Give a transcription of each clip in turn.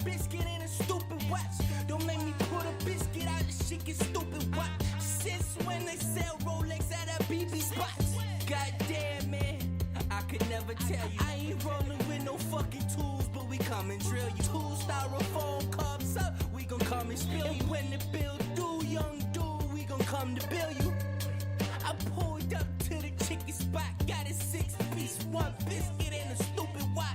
biscuit and a stupid watch. Don't make me pull the biscuit out, the shit get stupid watch. Since when they sell Rolex at a BB spots? Goddamn, man, I could never tell you. I ain't rolling with no fucking tools, but we come and drill you. Two styrofoam cups up, we gon' come and spill you. When the bill due, young dude, we gon' come to bill you. I pulled up to the chicken spot, got a 6-piece, one biscuit and a stupid watch.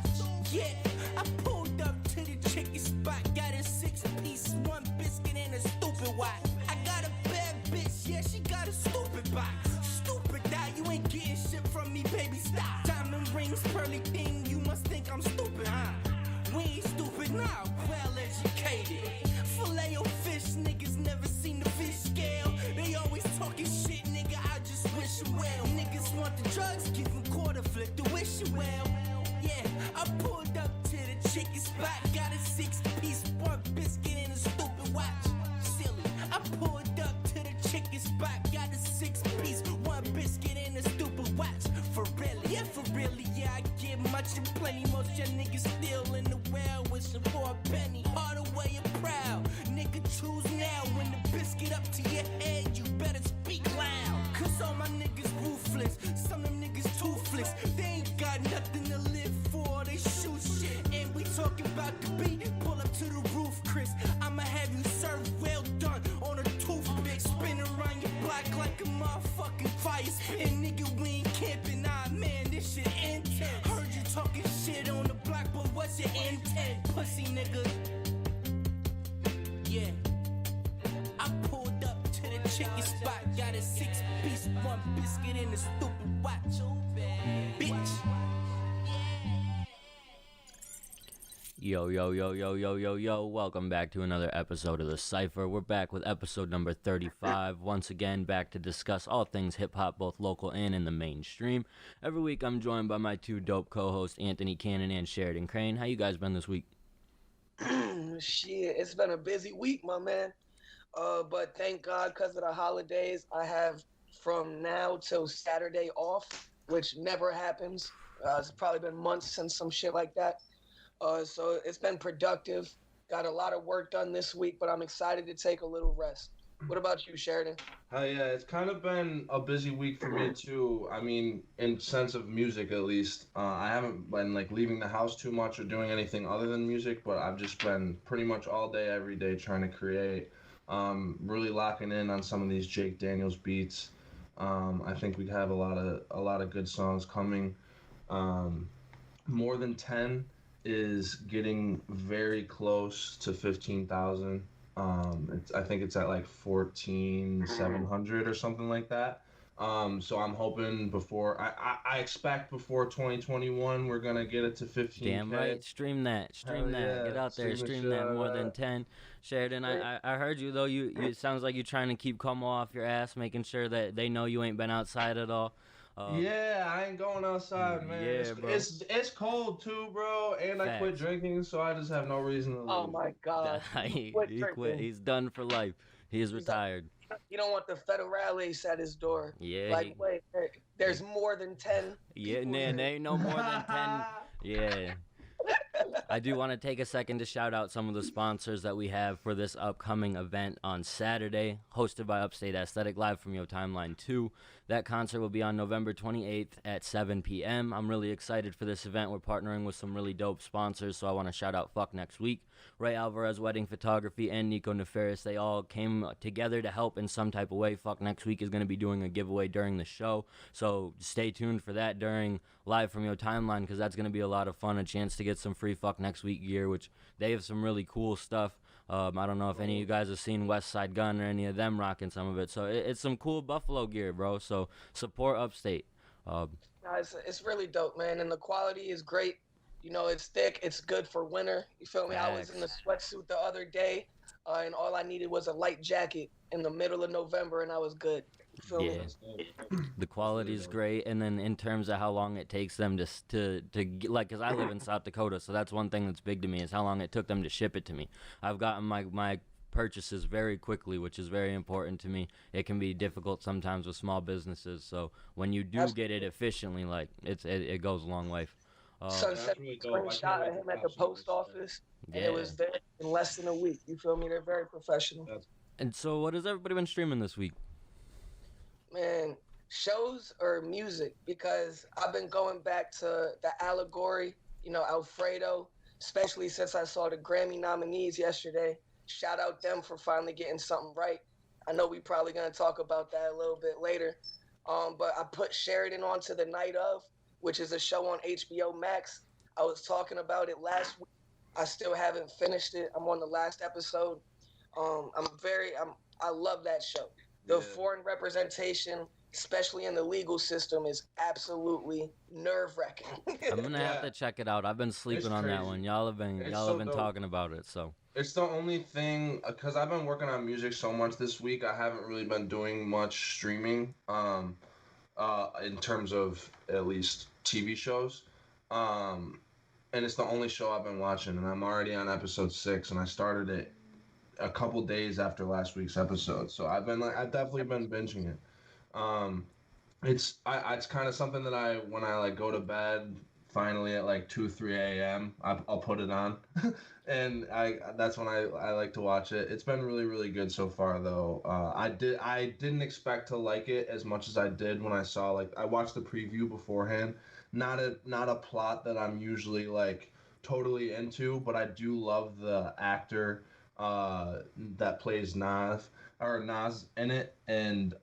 Yeah, I pulled up to the chicken spot, got a 6-piece, one biscuit and a stupid watch. I got a bad bitch, yeah, she got a stupid box. Stupid die, you ain't getting shit from me, baby, stop. Diamond rings, pearly thing, you must think I'm stupid, huh? We ain't stupid now, well educated. Filet o fish, niggas never seen the fish scale. They always talking shit, nigga, I just wish you well. Niggas want the drugs, give them quarter flip to wish you well. Yeah, I pulled up to the chicken spot, got a 6-piece, one biscuit and a stupid watch. Silly, I pulled up to the chicken spot, got a 6-piece, one biscuit and a stupid watch. For really, yeah, I get much and plenty. Most y'all niggas still in the well, wishing for a penny. Hard away and proud, nigga, choose now. When the biscuit up to your head, you better speak loud. Cause all my niggas ruthless, some of them niggas toothless. They ain't got nothing to live for, they shoot shit. And we talking about the beat, pull up to the roof, Chris. I'ma have you served well done on a toothpick. Spin around your block like a motherfucking fire spit. Nigga, we ain't camping, nah, man, this shit intense. Heard you talking shit on the block, but what's your intent? Pussy nigga. Yeah, I pulled up to the chicken spot, got a 6-piece, one biscuit and a stupid watch. Bitch. Yo, welcome back to another episode of the Cypher. We're back with episode number 35, once again back to discuss all things hip-hop, both local and in the mainstream. Every week I'm joined by my two dope co-hosts, Anthony Cannon and Sheridan Crane. How you guys been this week? Shit, it's been a busy week, my man. But thank God, because of the holidays, I have from now till Saturday off, which never happens. It's probably been months since some shit like that. So it's been productive. Got a lot of work done this week, but I'm excited to take a little rest. What about you, Sheridan? Yeah, it's kind of been a busy week for me too. I mean, in sense of music at least. I haven't been like leaving the house too much or doing anything other than music, but I've just been pretty much all day, every day trying to create. Really locking in on some of these Jake Daniels beats. I think we have a lot of good songs coming. More Than 10 is getting very close to 15,000. I think it's at like 14,700 or something like that. So I'm hoping I expect before 2021 we're gonna get it to 15K. Damn right, stream that, yeah. Get out there, stream that More Than 10. Sheridan, I heard you though. You it sounds like you're trying to keep cum off your ass, making sure that they know you ain't been outside at all. Yeah, I ain't going outside, man. Yeah, bro. It's cold too, bro, and Facts. I quit drinking, so I just have no reason to leave. Oh my God. he quit. He's done for life. He's retired. You don't want the federales at his door. Yeah. Like, wait, there's more than 10 Yeah, people there ain't no more than 10. Yeah. I do want to take a second to shout out some of the sponsors that we have for this upcoming event on Saturday, hosted by Upstate Aesthetic, live from Yo Timeline 2. That concert will be on November 28th at 7 p.m. I'm really excited for this event. We're partnering with some really dope sponsors, so I want to shout out Fuck Next Week, Ray Alvarez Wedding Photography, and Nico Nefaris. They all came together to help in some type of way. Fuck Next Week is going to be doing a giveaway during the show, so stay tuned for that during live from Yo Timeline, because that's going to be a lot of fun, a chance to get some free Fuck Next Week gear, which they have some really cool stuff. I don't know if any of you guys have seen West Side Gun or any of them rocking some of it. So it's some cool Buffalo gear, bro. So support Upstate. It's really dope, man. And the quality is great. You know, it's thick. It's good for winter. You feel me? I was in the sweatsuit the other day, and all I needed was a light jacket in the middle of November, and I was good. You feel me? The quality is great, and then in terms of how long it takes them to get, like, because I live in South Dakota, so that's one thing that's big to me is how long it took them to ship it to me. I've gotten my purchases very quickly, which is very important to me. It can be difficult sometimes with small businesses, so when you do get it efficiently, like it goes a long way. Sunset That's really dope. I can't screenshot wait of to him at the watch some of post this shit. office, and Yeah. it was there in less than a week. You feel me? They're very professional. And so, what has everybody been streaming this week? Man, shows or music, because I've been going back to the Allegory, Alfredo, especially since I saw the Grammy nominees yesterday. Shout out them for finally getting something right. I know we probably gonna talk about that a little bit later. But I put Sheridan onto the night of, which is a show on HBO Max. I was talking about it last week. I still haven't finished it. I'm on the last episode. I love that show. The foreign representation, especially in the legal system, is absolutely nerve-wracking. I'm gonna have to check it out. I've been sleeping on that crazy. one. Y'all have been dope. talking about it. So It's the only thing, because I've been working on music so much this week. I haven't really been doing much streaming. In terms of at least TV shows. And it's the only show I've been watching, and I'm already on episode 6, and I started it a couple days after last week's episode. So I've definitely been binging it. It's kind of something that when I go to bed finally at 2-3 a.m. I'll put it on, and that's when I like to watch it. It's been really, really good so far though. I didn't expect to like it as much as I did when I saw I watched the preview beforehand. Not a plot that I'm usually totally into, but I do love the actor that plays Nas in it, and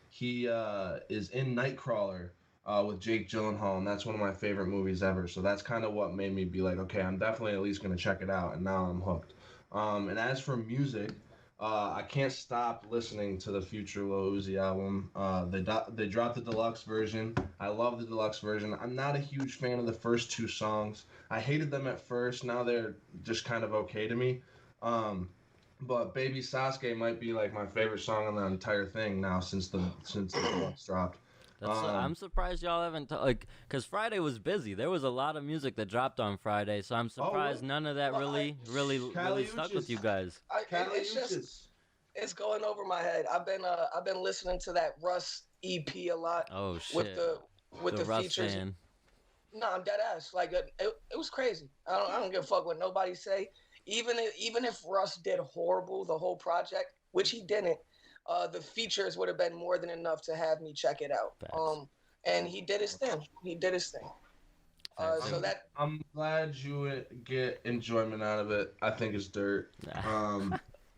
he is in Nightcrawler with Jake Gyllenhaal, and that's one of my favorite movies ever. So that's kind of what made me be like, okay, I'm definitely at least gonna check it out, and now I'm hooked. And as for music, I can't stop listening to the Future Lil Uzi album. They dropped the deluxe version. I love the deluxe version. I'm not a huge fan of the first 2 songs. I hated them at first. Now they're just kind of okay to me. But Baby Sasuke might be my favorite song on the entire thing now since the deluxe dropped. I'm surprised y'all haven't because Friday was busy. There was a lot of music that dropped on Friday, so I'm surprised none of that really stuck with you guys. It's going over my head. I've been listening to that Russ EP a lot. Oh shit! With the Russ features. fan. No, I'm dead ass. It was crazy. I don't give a fuck what nobody say. Even if Russ did horrible the whole project, which he didn't, the features would have been more than enough to have me check it out. And he did his thing. I'm glad you get enjoyment out of it. I think it's dirt.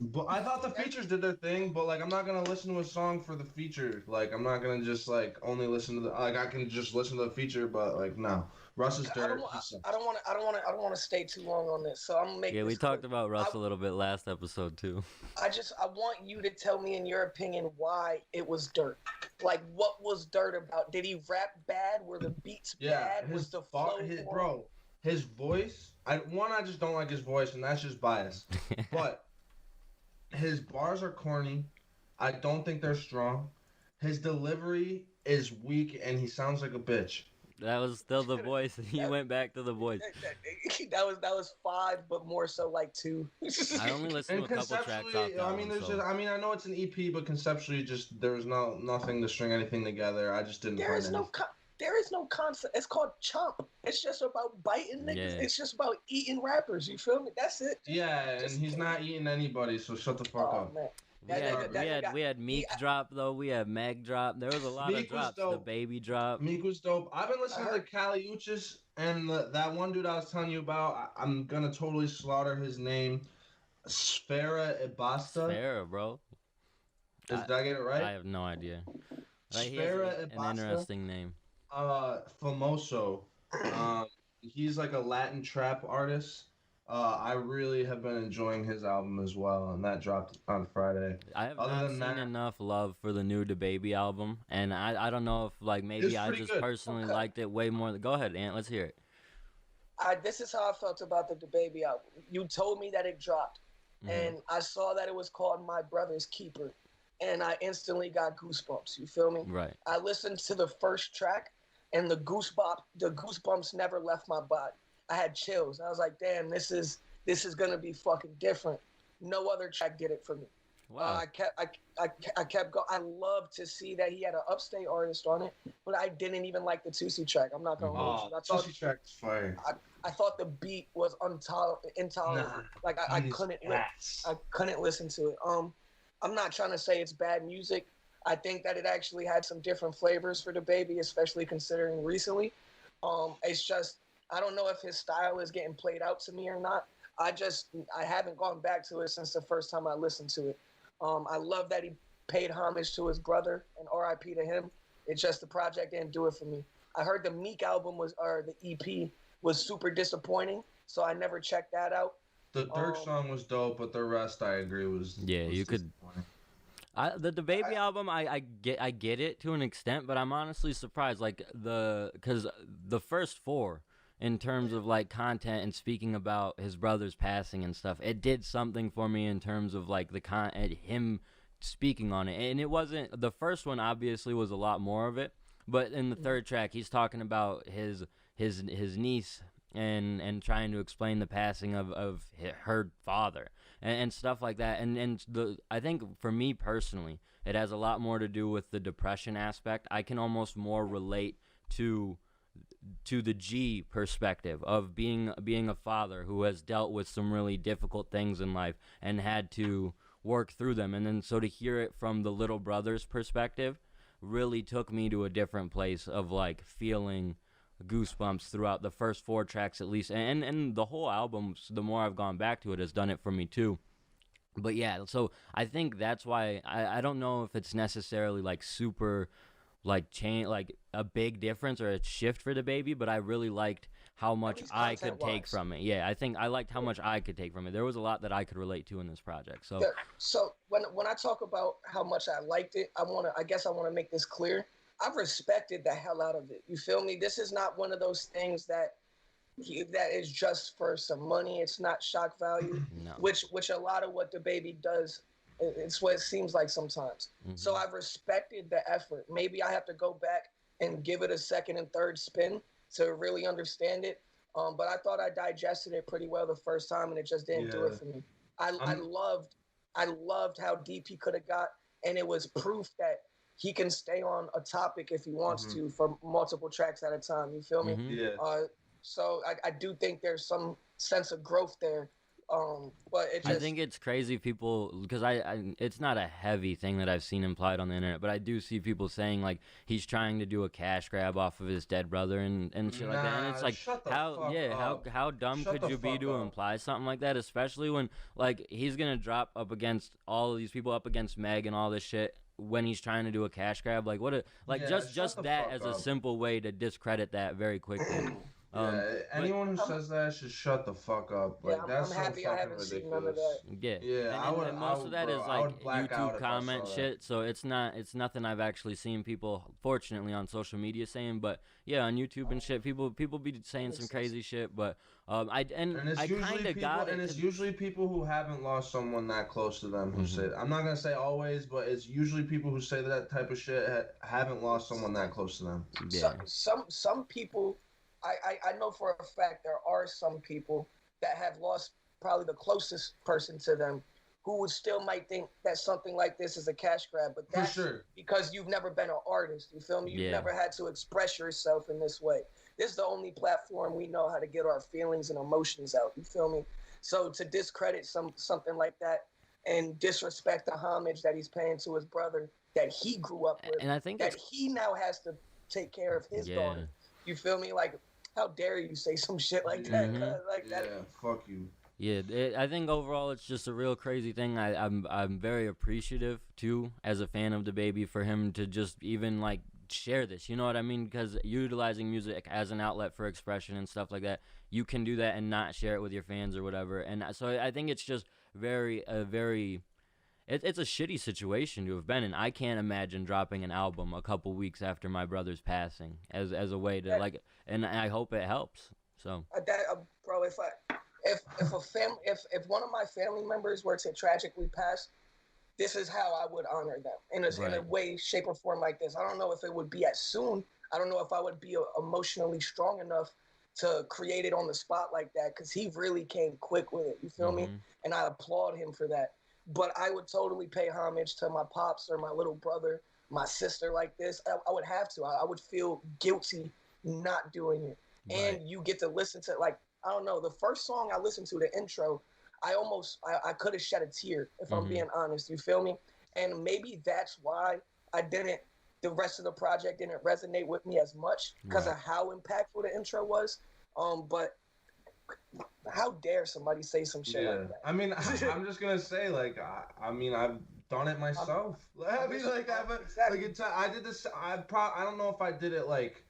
But I thought the features did their thing, but I'm not gonna listen to a song for the feature. I'm not gonna just only listen to the I can just listen to the feature, but no. Russ is dirt. I don't want to stay too long on this, so I'm gonna make. Yeah, we talked about Russ a little bit last episode too. I want you to tell me, in your opinion, why it was dirt. What was dirt about? Did he rap bad? Were the beats bad? Was the flow? His voice. I just don't like his voice, and that's just bias. But his bars are corny. I don't think they're strong. His delivery is weak, and he sounds like a bitch. That was still the voice. He went back to the voice. That was 5, but more so 2. I only listened to a couple tracks off that I know it's an EP, but conceptually, just there was nothing to string anything together. I just didn't. There is no concept. It's called chomp. It's just about biting niggas. Yeah. It's just about eating rappers. You feel me? That's it. And he's not eating anybody, so shut the fuck up. Man. We had Meek drop though. We had Meg drop. There was a lot of drops. The Baby drop. Meek was dope. I've been listening to Kali Uchis and that one dude I was telling you about. I'm gonna totally slaughter his name. Sfera Ibasta. Sfera, bro. Did I get it right? I have no idea. Sfera Ibasta. An interesting name. Famoso. He's a Latin trap artist. I really have been enjoying his album as well, and that dropped on Friday. I have not seen enough love for the new DaBaby album, and I don't know if maybe I just personally liked it way more. Go ahead, Ant. Let's hear it. This is how I felt about the DaBaby album. You told me that it dropped, and I saw that it was called My Brother's Keeper, and I instantly got goosebumps. You feel me? Right. I listened to the first track, and the goosebumps never left my body. I had chills. I was like, damn, this is gonna be fucking different. No other track did it for me. Wow. I kept going. I love to see that he had an upstate artist on it, but I didn't even like the Tootsie track. I'm not gonna hold you. Tootsie track's fire. I thought the beat was intolerable. Nah, Like I couldn't listen to it. I'm not trying to say it's bad music. I think that it actually had some different flavors for the baby, especially considering recently. It's just I don't know if his style is getting played out to me or not. I haven't gone back to it since the first time I listened to it. I love that he paid homage to his brother and R.I.P. to him. It's just the project didn't do it for me. I heard the Meek album the EP was super disappointing, so I never checked that out. The Dirk song was dope, but the rest I agree was you could. The baby album, I get it to an extent, but I'm honestly surprised. Like because the first four, in terms of like content and speaking about his brother's passing and stuff, it did something for me in terms of like him speaking on it. And it wasn't the first one. Obviously, was a lot more of it, but in the third track, he's talking about his niece and trying to explain the passing of her father and stuff like that. And I think for me personally, it has a lot more to do with the depression aspect. I can almost more relate to the G perspective of being a father who has dealt with some really difficult things in life and had to work through them. And then so to hear it from the little brother's perspective really took me to a different place of like feeling goosebumps throughout the first four tracks at least. And the whole album, the more I've gone back to it, has done it for me too. But yeah, so I think that's why I don't know if it's necessarily like super like change like a big difference or a shift for the baby, but I really liked how much I could take from it. Yeah, I think I liked how much I could take from it. There was a lot that I could relate to in this project. So so when I talk about how much I liked it, I guess I want to make this clear. I've respected the hell out of it. You feel me? This is not one of those things that is just for some money. It's not shock value, no. which a lot of what the baby does. It's what it seems like sometimes. Mm-hmm. So I've respected the effort. Maybe I have to go back and give it a second and third spin to really understand it. But I thought I digested it pretty well the first time, and it just didn't do it for me. I loved how deep he could have got, and it was proof that he can stay on a topic if he wants to for multiple tracks at a time. You feel me? Mm-hmm. Yeah. So I do think there's some sense of growth there. But I think it's crazy people, because it's not a heavy thing that I've seen implied on the internet, but I do see people saying like he's trying to do a cash grab off of his dead brother and shit like that, and it's like how dumb could you be to imply something like that, especially when like he's gonna drop up against all of these people, up against Meg and all this shit when he's trying to do a cash grab. Like just that as a simple way to discredit that very quickly. Anyone who says that should shut the fuck up. Like that's I'm happy so I haven't fucking seen none of ridiculous. that. Yeah, and most of that is like YouTube comment shit. So it's nothing I've actually seen people, fortunately, on social media saying. But yeah, on YouTube and shit, people be saying some crazy shit. But I kind of got it. And it's usually people who haven't lost someone that close to them who say. I'm not gonna say always, but it's usually people who say that type of shit haven't lost someone that close to them. Yeah. Some people. I know for a fact there are some people that have lost probably the closest person to them who would still might think that something like this is a cash grab, but that's because you've never been an artist. You feel me? You've never had to express yourself in this way. This is the only platform we know how to get our feelings and emotions out. You feel me? So to discredit something like that and disrespect the homage that he's paying to his brother that he grew up with, and I think that he now has to take care of his daughter. You feel me? Like, how dare you say some shit like that? Like that. Yeah, fuck you. Yeah, I think overall it's just a real crazy thing. I'm very appreciative too, as a fan of the baby, for him to just even like share this. You know what I mean? Because utilizing music as an outlet for expression and stuff like that, you can do that and not share it with your fans or whatever. And so I think it's just it's a shitty situation to have been in. I can't imagine dropping an album a couple weeks after my brother's passing as a way to like, and I hope it helps. So, bro, if one of my family members were to tragically pass, this is how I would honor them in a way, shape, or form like this. I don't know if it would be as soon. I don't know if I would be emotionally strong enough to create it on the spot like that, because he really came quick with it. You feel me? And I applaud him for that. but I would totally pay homage to my pops or my little brother, my sister like this. I would have to. I would feel guilty not doing it. Right. And you get to listen to, like, I don't know, the first song I listened to, the intro, I could have shed a tear if I'm being honest. You feel me? And maybe that's why the rest of the project didn't resonate with me as much because of how impactful the intro was. But how dare somebody say some shit like that? I mean, I'm just gonna say, like, I mean, I've done it myself. I mean, like, I did this. I don't know if I did it like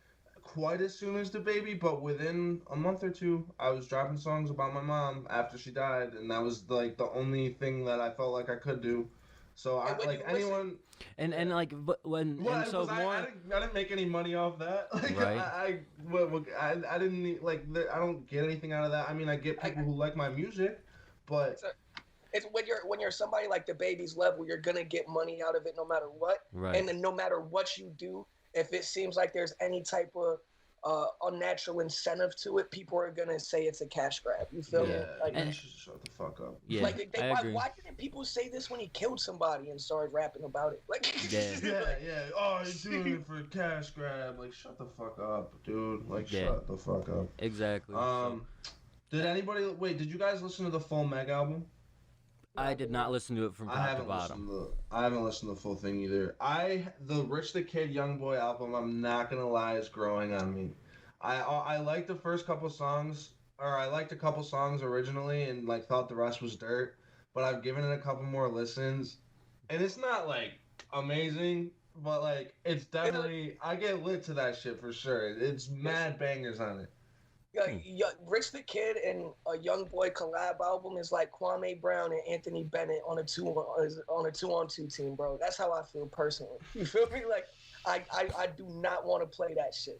quite as soon as the baby, but within a month or two, I was dropping songs about my mom after she died, and that was like the only thing that I felt like I could do. So I like anyone. And like when well, and so more. I didn't make any money off that. Like right. I didn't need, like, I don't get anything out of that. I mean, I get people who like my music, but it's when you're somebody like the baby's level, you're gonna get money out of it no matter what. Right. And then no matter what you do, if it seems like there's any type of unnatural incentive to it, people are gonna say it's a cash grab. You feel me? Like, you should shut the fuck up. Yeah, like I agree. why didn't people say this when he killed somebody and started rapping about it? Like, yeah. Oh, you're doing it for a cash grab. Like, shut the fuck up, dude. Like, shut the fuck up. Exactly. Did you guys listen to the full Meg album? I did not listen to it from top to bottom. I haven't listened to the full thing either. The Rich the Kid Young Boy album, I'm not gonna lie, is growing on me. I liked the first couple songs, or I liked a couple songs originally, and like thought the rest was dirt. But I've given it a couple more listens, and it's not like amazing, but like it's definitely, I get lit to that shit for sure. It's mad bangers on it. Rich the Kid and a Young Boy collab album is like Kwame Brown and Anthony Bennett on a 2-on-2 team, bro. That's how I feel personally. You feel me? Like, I do not want to play that shit.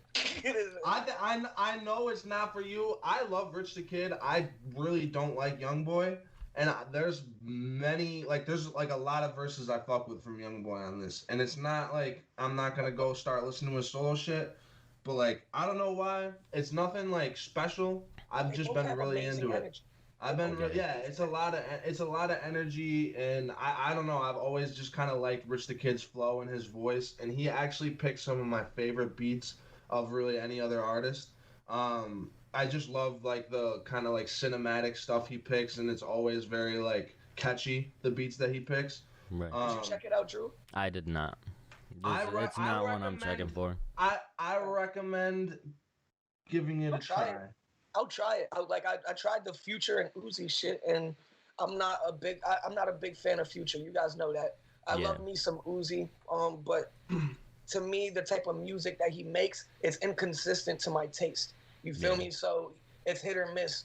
I know it's not for you. I love Rich the Kid. I really don't like Young Boy. And there's a lot of verses I fuck with from Young Boy on this. And it's not like I'm not going to go start listening to his solo shit. But, like, I don't know why. It's nothing, like, special. I've just been really into it. It's a lot of energy, and I don't know. I've always just kind of liked Rich the Kid's flow and his voice, and he actually picked some of my favorite beats of really any other artist. I just love, like, the kind of, like, cinematic stuff he picks, and it's always very, like, catchy, the beats that he picks. Right. Did you check it out, Drew? I did not. It's not one I'm checking for. I recommend giving it a try. I'll try it. I tried the Future and Uzi shit, and I'm not a big fan of Future. You guys know that. I love me some Uzi. But to me, the type of music that he makes is inconsistent to my taste. You feel me? So it's hit or miss.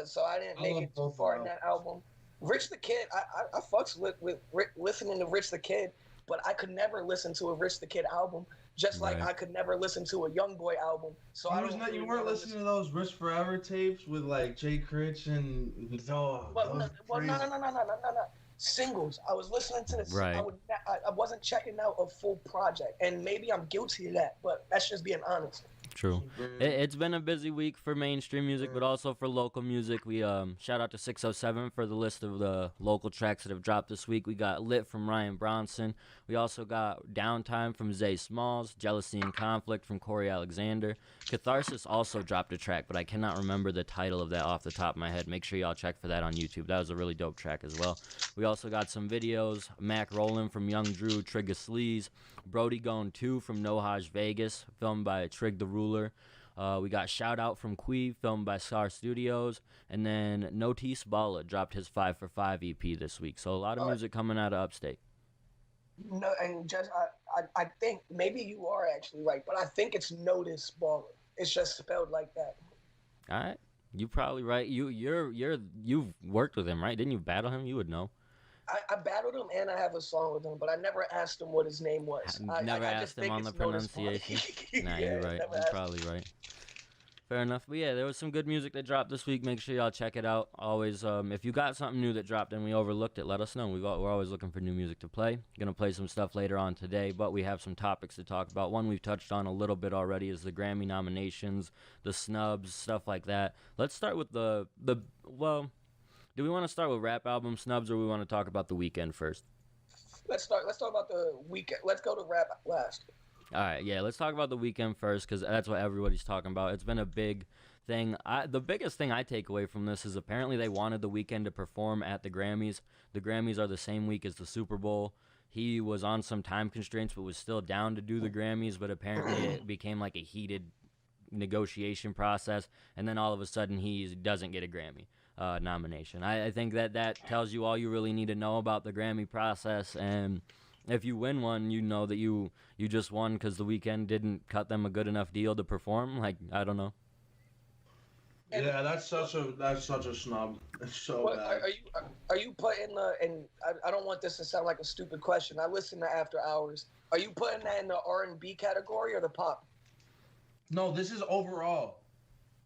So I didn't make it too far in that album. Rich the Kid, I fucks with listening to Rich the Kid. But I could never listen to a Rich the Kid album, just like I could never listen to a Young Boy album. So you weren't listening to those Rich Forever tapes with like Jay Critch and no. Singles. I was listening to this. Right. I wasn't checking out a full project, and maybe I'm guilty of that, but that's just being honest. True. It's been a busy week for mainstream music, but also for local music. We shout out to 607 for the list of the local tracks that have dropped this week. We got Lit from Ryan Bronson. We also got Downtime from Zay Smalls, Jealousy and Conflict from Corey Alexander. Catharsis also dropped a track, but I cannot remember the title of that off the top of my head. Make sure y'all check for that on YouTube. That was a really dope track as well. We also got some videos. Mac Rollin' from Young Drew, Trigger Sleaze. Brody Gone 2 from No Haj Vegas, filmed by Trig the Ruler. We got Shout Out from Quee, filmed by Scar Studios. And then Notice Balla dropped his 5 for 5 EP this week. So a lot of music coming out of upstate. No, and just I think maybe you are actually right, but I think it's Notice Balla. It's just spelled like that. All right, you probably right. You've worked with him, right? Didn't you battle him? You would know. I battled him and I have a song with him, but I never asked him what his name was. Never asked him on the pronunciation. Nah, you're right. You're probably right. Fair enough. But yeah, there was some good music that dropped this week. Make sure y'all check it out. Always, if you got something new that dropped and we overlooked it, let us know. We're always looking for new music to play. Gonna play some stuff later on today, but we have some topics to talk about. One we've touched on a little bit already is the Grammy nominations, the snubs, stuff like that. Let's start with the Do we want to start with rap album snubs, or we want to talk about the weekend first? Let's talk about the weekend. Let's go to rap last. All right, yeah, let's talk about the weekend first because that's what everybody's talking about. It's been a big thing. The biggest thing I take away from this is apparently they wanted The Weeknd to perform at the Grammys. The Grammys are the same week as the Super Bowl. He was on some time constraints but was still down to do the Grammys, but apparently it became like a heated negotiation process, and then all of a sudden he doesn't get a Grammy nomination. I think that tells you all you really need to know about the Grammy process, and if you win one, you know that you just won because The Weeknd didn't cut them a good enough deal to perform. Like, I don't know. Yeah, that's such a snub. It's so bad. Are you putting and I don't want this to sound like a stupid question. I listen to After Hours. Are you putting that in the R&B category or the pop? No, this is overall.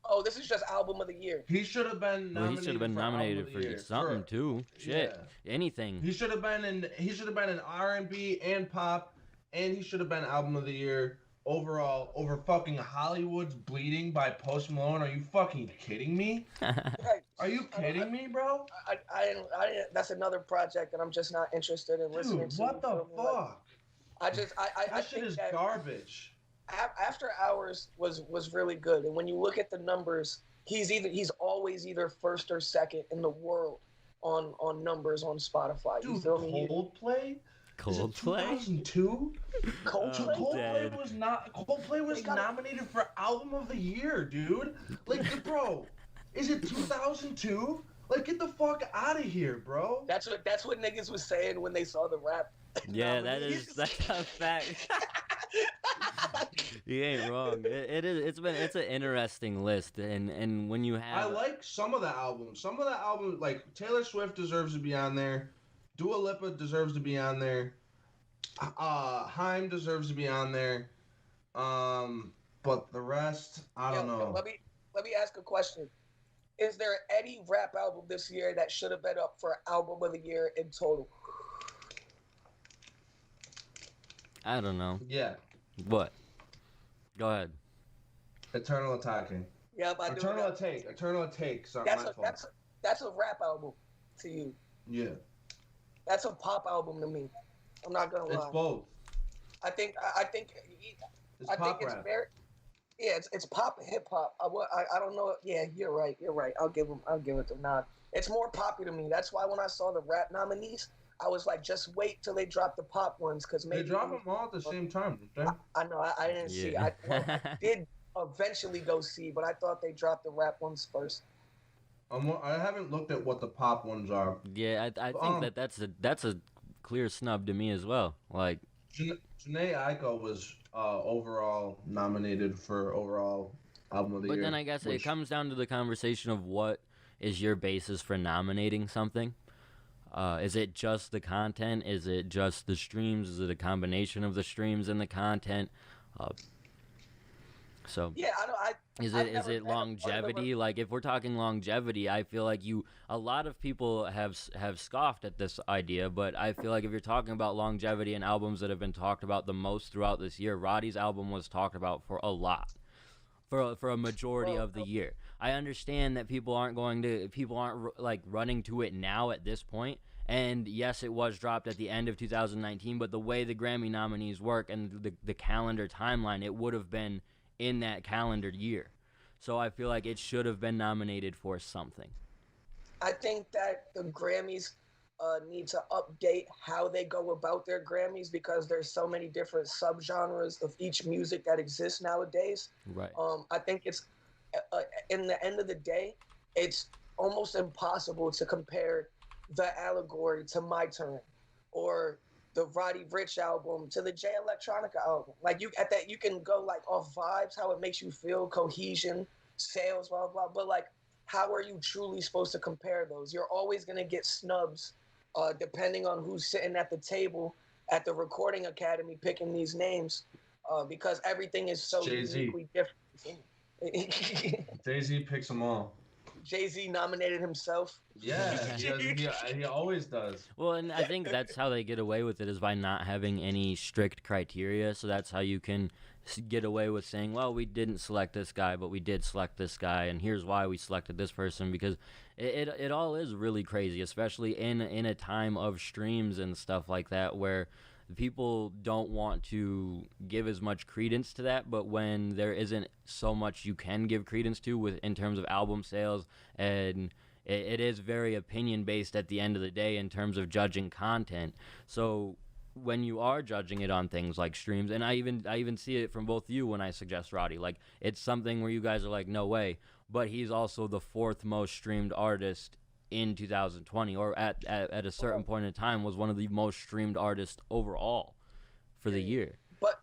Oh, this is just album of the year. He should have been nominated. Well, he should have been nominated for something too. Shit, yeah. Anything. He should have been in R&B and pop, and he should have been album of the year overall over fucking Hollywood's Bleeding by Post Malone. Are you fucking kidding me? Are you kidding me, bro? I that's another project that I'm just not interested in listening to. Dude, what the fuck? That shit is garbage. After Hours was really good, and when you look at the numbers, he's always either first or second in the world on numbers on Spotify. Dude, you feel me? Coldplay? 2002? Coldplay was nominated for Album of the Year, dude. Like, bro, is it 2002? Like, get the fuck out of here, bro. That's what niggas was saying when they saw the rap. Yeah, that's a fact. You ain't wrong. It's an interesting list, and when you have, I like some of the albums. Some of the albums, like Taylor Swift deserves to be on there. Dua Lipa deserves to be on there. Haim deserves to be on there. But the rest, I don't know. Let me ask a question. Is there any rap album this year that should have been up for album of the year in total? I don't know. Yeah. What? Go ahead. Eternal Attacking. Yeah, but Eternal Attack. Sorry, that's a rap album to you. Yeah. That's a pop album to me. I'm not gonna lie. It's both. I think it's pop rap. It's pop and hip hop. I don't know. Yeah, you're right. I'll give it the nod. It's more poppy to me. That's why when I saw the rap nominees, I was like, just wait till they drop the pop ones, because maybe they drop them all at the same time. I know. I didn't see. I did eventually go see, but I thought they dropped the rap ones first. I haven't looked at what the pop ones are. Yeah, I think that's a clear snub to me as well. Like, Janae Aiko was overall nominated for overall album of the year. But then I guess it comes down to the conversation of what is your basis for nominating something. Is it just the content? Is it just the streams? Is it a combination of the streams and the content? So yeah, is it longevity? Like, if we're talking longevity, I feel like a lot of people have scoffed at this idea, but I feel like if you're talking about longevity and albums that have been talked about the most throughout this year, Roddy's album was talked about for a lot. For a majority of the year. I understand that people aren't like running to it now at this point. And yes, it was dropped at the end of 2019, but the way the Grammy nominees work and the calendar timeline, it would have been in that calendar year. So I feel like it should have been nominated for something. I think that the Grammys need to update how they go about their Grammys, because there's so many different subgenres of each music that exists nowadays. Right. I think it's in the end of the day, it's almost impossible to compare The Allegory to My Turn, or the Roddy Ricch album to the Jay Electronica album. Like, you can go like off vibes, how it makes you feel, cohesion, sales, blah blah. But like, how are you truly supposed to compare those? You're always gonna get snubs. Depending on who's sitting at the table at the Recording Academy picking these names, because everything is so Jay-Z. uniquely different. Jay-Z picks them all. Jay-Z nominated himself. Yeah, he always does. Well, and I think that's how they get away with it, is by not having any strict criteria. So that's how you can get away with saying, well, we didn't select this guy, but we did select this guy, and here's why we selected this person, because it all is really crazy, especially in a time of streams and stuff like that, where people don't want to give as much credence to that, but when there isn't so much you can give credence to with in terms of album sales, and it is very opinion based at the end of the day in terms of judging content. So when you are judging it on things like streams, and I even see it from both you when I suggest Roddy, like it's something where you guys are like, no way, but he's also the 4th most streamed artist in 2020, or at a certain point in time was one of the most streamed artists overall for the year. But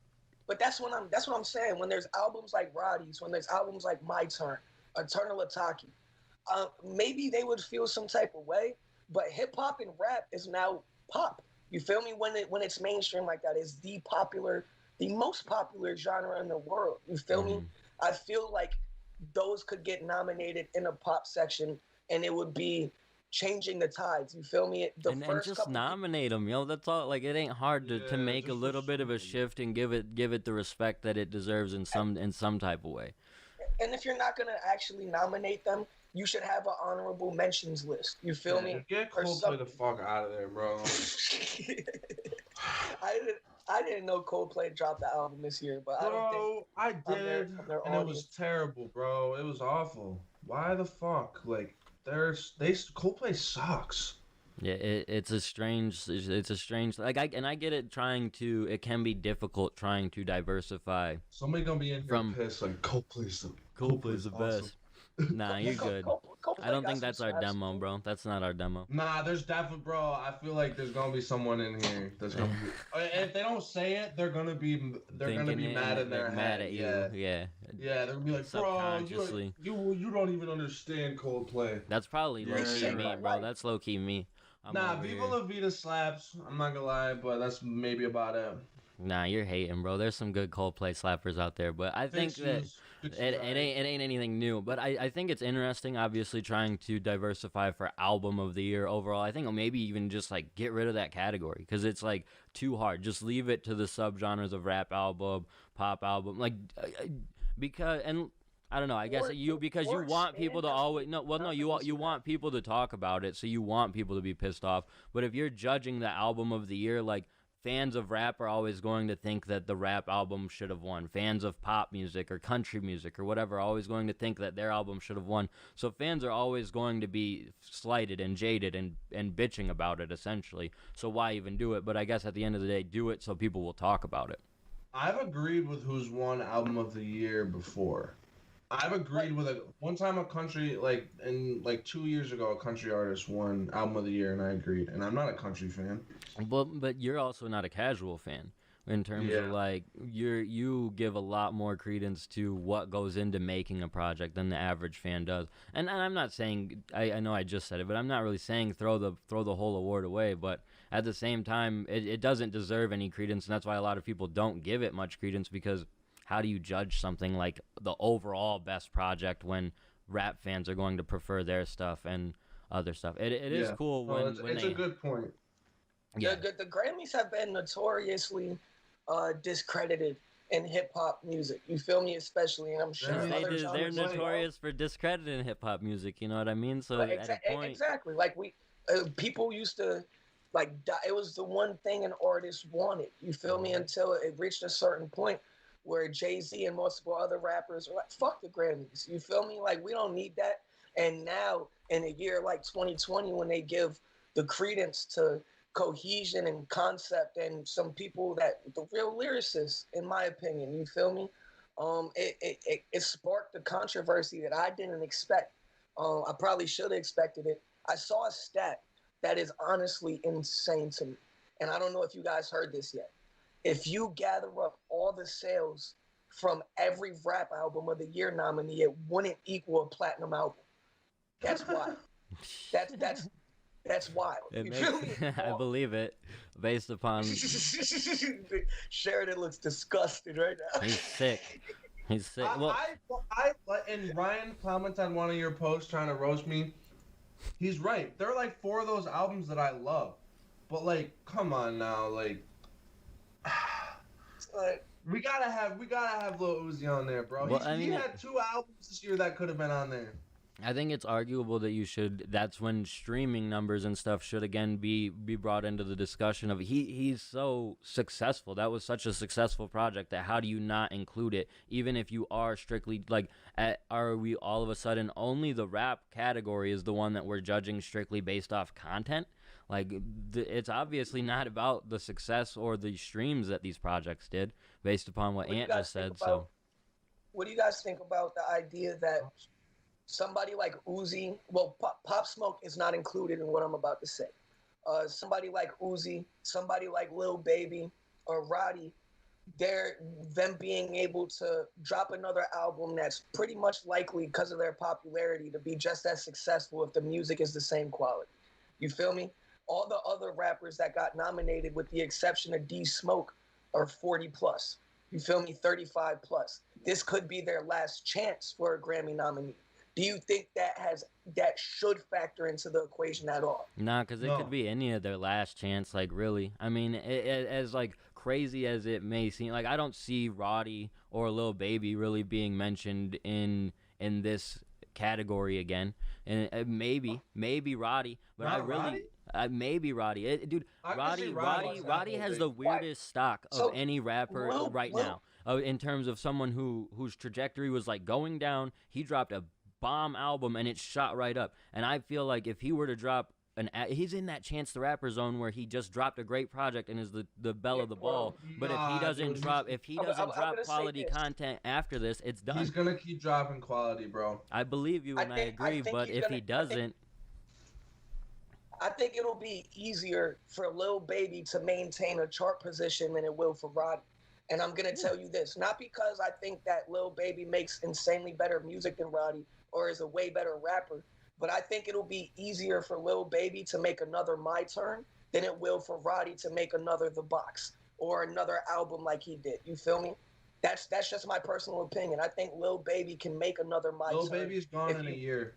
that's what I'm saying. When there's albums like Roddy's, when there's albums like My Turn, Eternal Ataki, maybe they would feel some type of way. But hip hop and rap is now pop. You feel me? When it's mainstream like that, it's the most popular genre in the world. You feel me? I feel like those could get nominated in a pop section, and it would be changing the tides. You feel me? And just nominate them, yo. That's all. Like, it ain't hard to make a little bit of a shift and give it the respect that it deserves in some type of way. And if you're not gonna actually nominate them, you should have an honorable mentions list. You feel me? Get Coldplay the fuck out of there, bro. I didn't know Coldplay dropped the album this year, but I did, and it was terrible, bro. It was awful. Why the fuck? Like, Coldplay sucks. Yeah, it's a strange like I get it. It can be difficult trying to diversify. Somebody gonna be in here pissed like Coldplay's the best. awesome. Nah, you're good. I don't think that's our demo, bro. That's not our demo. Nah, there's definitely, bro. I feel like there's gonna be someone in here that's gonna be. And if they don't say it, they're gonna be mad in their head. Mad at you. Yeah. Yeah, they're gonna be like, bro, you don't even understand Coldplay. That's probably low key me, bro. That's low key me. Nah, Viva La Vida slaps. I'm not gonna lie, but that's maybe about it. Nah, you're hating, bro. There's some good Coldplay slappers out there, but I think that it ain't anything new. But I think it's interesting, obviously, trying to diversify for album of the year overall. I think maybe even just like get rid of that category, because it's like too hard. Just leave it to the subgenres of rap album, pop album, like because and. I don't know. I guess you want people to always you want people to talk about it, so you want people to be pissed off. But if you're judging the album of the year, like, fans of rap are always going to think that the rap album should have won. Fans of pop music or country music or whatever are always going to think that their album should have won. So fans are always going to be slighted and jaded and bitching about it, essentially. So why even do it? But I guess at the end of the day, do it so people will talk about it. I've agreed with who's won album of the year before. I've agreed with one time a country, like 2 years ago, a country artist won album of the year, and I agreed. And I'm not a country fan. But you're also not a casual fan in terms of like you give a lot more credence to what goes into making a project than the average fan does. And I'm not saying I know I just said it, but I'm not really saying throw the whole award away. But at the same time, it doesn't deserve any credence, and that's why a lot of people don't give it much credence, because how do you judge something like the overall best project when rap fans are going to prefer their stuff and other stuff? It is cool when it's a good point. Yeah. The Grammys have been notoriously discredited in hip hop music. You feel me? Especially, and I'm sure they're notorious for discrediting hip hop music. You know what I mean? So exactly, like people used to like it was the one thing an artist wanted. You feel me? Until it reached a certain point where Jay-Z and multiple other rappers are like, fuck the Grammys. You feel me? Like, we don't need that. And now, in a year like 2020, when they give the credence to cohesion and concept and some people that, the real lyricists, in my opinion, you feel me? It sparked the controversy that I didn't expect. I probably should have expected it. I saw a stat that is honestly insane to me. And I don't know if you guys heard this yet. If you gather up all the sales from every rap album of the year nominee, it wouldn't equal a platinum album. That's wild. That's wild. I believe it, based upon. Sheridan looks disgusted right now. He's sick. He's sick. Well, And Ryan commented on one of your posts trying to roast me. He's right. There are like 4 of those albums that I love, but like, come on now, like, we gotta have Lil Uzi on there, bro. Well, He had 2 albums this year that could have been on there. I think it's arguable that you should. That's when streaming numbers and stuff should again be brought into the discussion of he's so successful. That was such a successful project that how do you not include it? Even if you are strictly like, are we all of a sudden only the rap category is the one that we're judging strictly based off content? Like it's obviously not about the success or the streams that these projects did based upon what Ant just said. So, what do you guys think about the idea that somebody like Uzi, well, Pop Smoke is not included in what I'm about to say. Somebody like Uzi, somebody like Lil Baby or Roddy, them being able to drop another album that's pretty much likely because of their popularity to be just as successful if the music is the same quality. You feel me? All the other rappers that got nominated, with the exception of D Smoke, are 40 plus. You feel me? 35 plus. This could be their last chance for a Grammy nominee. Do you think that should factor into the equation at all? Nah, because it could be any of their last chance, like, really. I mean, as, like, crazy as it may seem, like, I don't see Roddy or Lil Baby really being mentioned in this category again. And maybe Roddy, but Not I really... Roddy? Maybe Roddy. Dude, Roddy has the weirdest stock of any rapper right now. In terms of someone whose trajectory was, like, going down, he dropped a bomb album and it shot right up, and I feel like if he were to drop he's in that Chance the Rapper zone where he just dropped a great project and is the belle of the ball, but if he doesn't drop quality content after this, it's done. He's gonna keep dropping quality, bro. I believe you, and I agree, but if he doesn't, I think it'll be easier for Lil Baby to maintain a chart position than it will for Roddy. And I'm going to tell you this, not because I think that Lil Baby makes insanely better music than Roddy or is a way better rapper, but I think it'll be easier for Lil Baby to make another My Turn than it will for Roddy to make another The Box or another album like he did. You feel me? That's just my personal opinion. I think Lil Baby can make another My Turn. Lil Baby's gone in a year.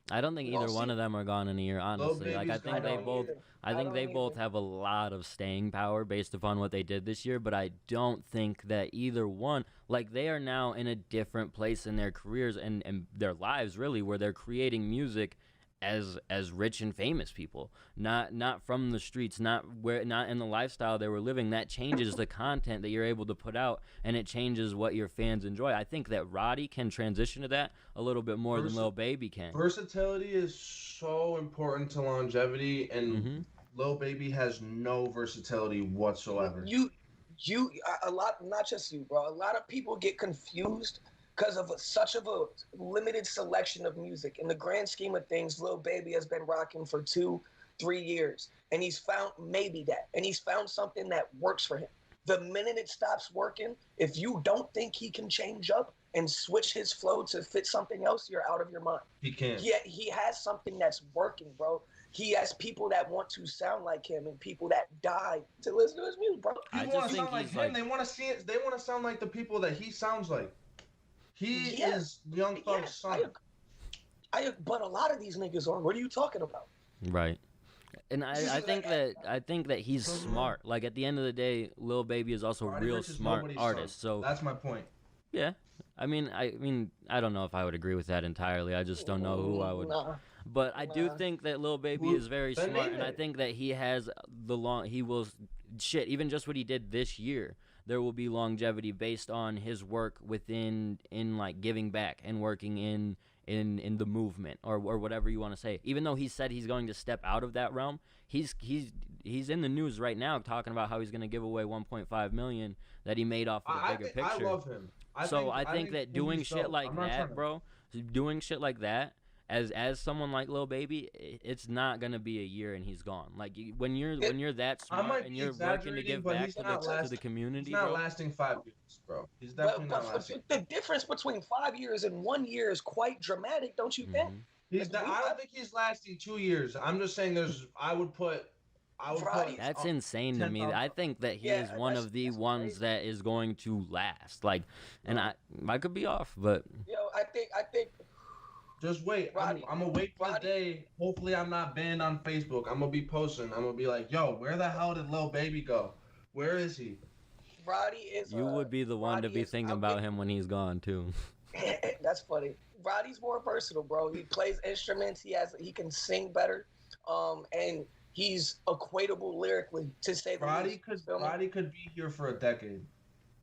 I don't think either one of them are gone in a year, honestly. Like I think they both have a lot of staying power based upon what they did this year, but I don't think that either one, like, they are now in a different place in their careers and their lives, really, where they're creating music as rich and famous people, not from the streets, not in the lifestyle they were living. That changes the content that you're able to put out, and it changes what your fans enjoy. I think that Roddy can transition to that a little bit more than Lil Baby can. Versatility is so important to longevity, and Lil Baby has no versatility whatsoever. You a lot, not just you, bro. A lot of people get confused because of such of a limited selection of music. In the grand scheme of things, Lil Baby has been rocking for 2-3 years, and he's found something that works for him. The minute it stops working, if you don't think he can change up and switch his flow to fit something else, you're out of your mind. He can. Yeah, he has something that's working, bro. He has people that want to sound like him and people that die to listen to his music, bro. People want to sound like him. They want to see it. They want to sound like the people that he sounds like. He is Young Thug's son. But a lot of these niggas are. What are you talking about? Right. And I think that he's smart. Like, at the end of the day, Lil Baby is also a real smart artist. So that's my point. Yeah. I mean, I don't know if I would agree with that entirely. I just don't know who I would. But I do think that Lil Baby is very smart, and I think that he has even just what he did this year, there will be longevity based on his work in like giving back and working in the movement or whatever you want to say. Even though he said he's going to step out of that realm, he's in the news right now talking about how he's going to give away $1.5 million that he made off of the bigger picture. I love him. I think that doing shit like that, bro, doing shit like that, as someone like Lil Baby, it's not gonna be a year and he's gone. Like, when you're that smart and you're working to give back to the community, he's not lasting 5 years, bro. He's definitely not lasting. The difference between 5 years and 1 year is quite dramatic, don't you think? I don't think he's lasting 2 years. I'm just saying I would put I would Roddy- put That's insane to me. 10,000. I think that he Yeah, is one of the that's ones crazy. that is going to last. Like, and I could be off, but Yo, I think Just wait. Roddy- I'm gonna wait for the Roddy- day. Hopefully, I'm not banned on Facebook. I'm gonna be posting. I'm gonna be like, yo, where the hell did Lil Baby go? Where is he? Roddy is. you would be the one to Roddy be is- thinking I'll about give- him when he's gone too. That's funny. Roddy's more versatile, bro. He plays instruments. He can sing better, and he's equatable lyrically, to say the least. Feel me? Roddy could be here for a decade.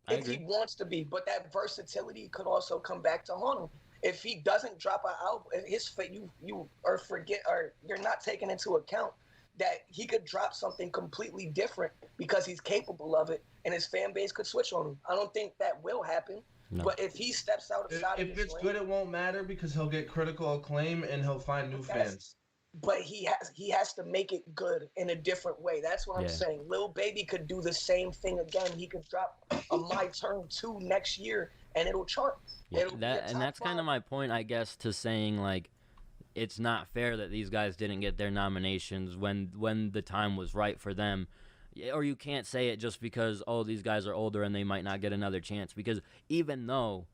I If he agree. wants to be, but that versatility could also come back to haunt him. If he doesn't drop an album, you or forget, or you're not taking into account that he could drop something completely different because he's capable of it, and his fan base could switch on him. I don't think that will happen. No. But if he steps outside of If his it's lane, good, it won't matter because he'll get critical acclaim and he'll find new fans. but he has to make it good in a different way. That's what I'm Yeah. saying. Lil Baby could do the same thing again. He could drop a My Turn 2 next year, and it'll chart. Yeah, It'll be a and top that's kind of five. my point, I guess, to saying like it's not fair that these guys didn't get their nominations when the time was right for them. Or you can't say it just because these guys are older and they might not get another chance, because even though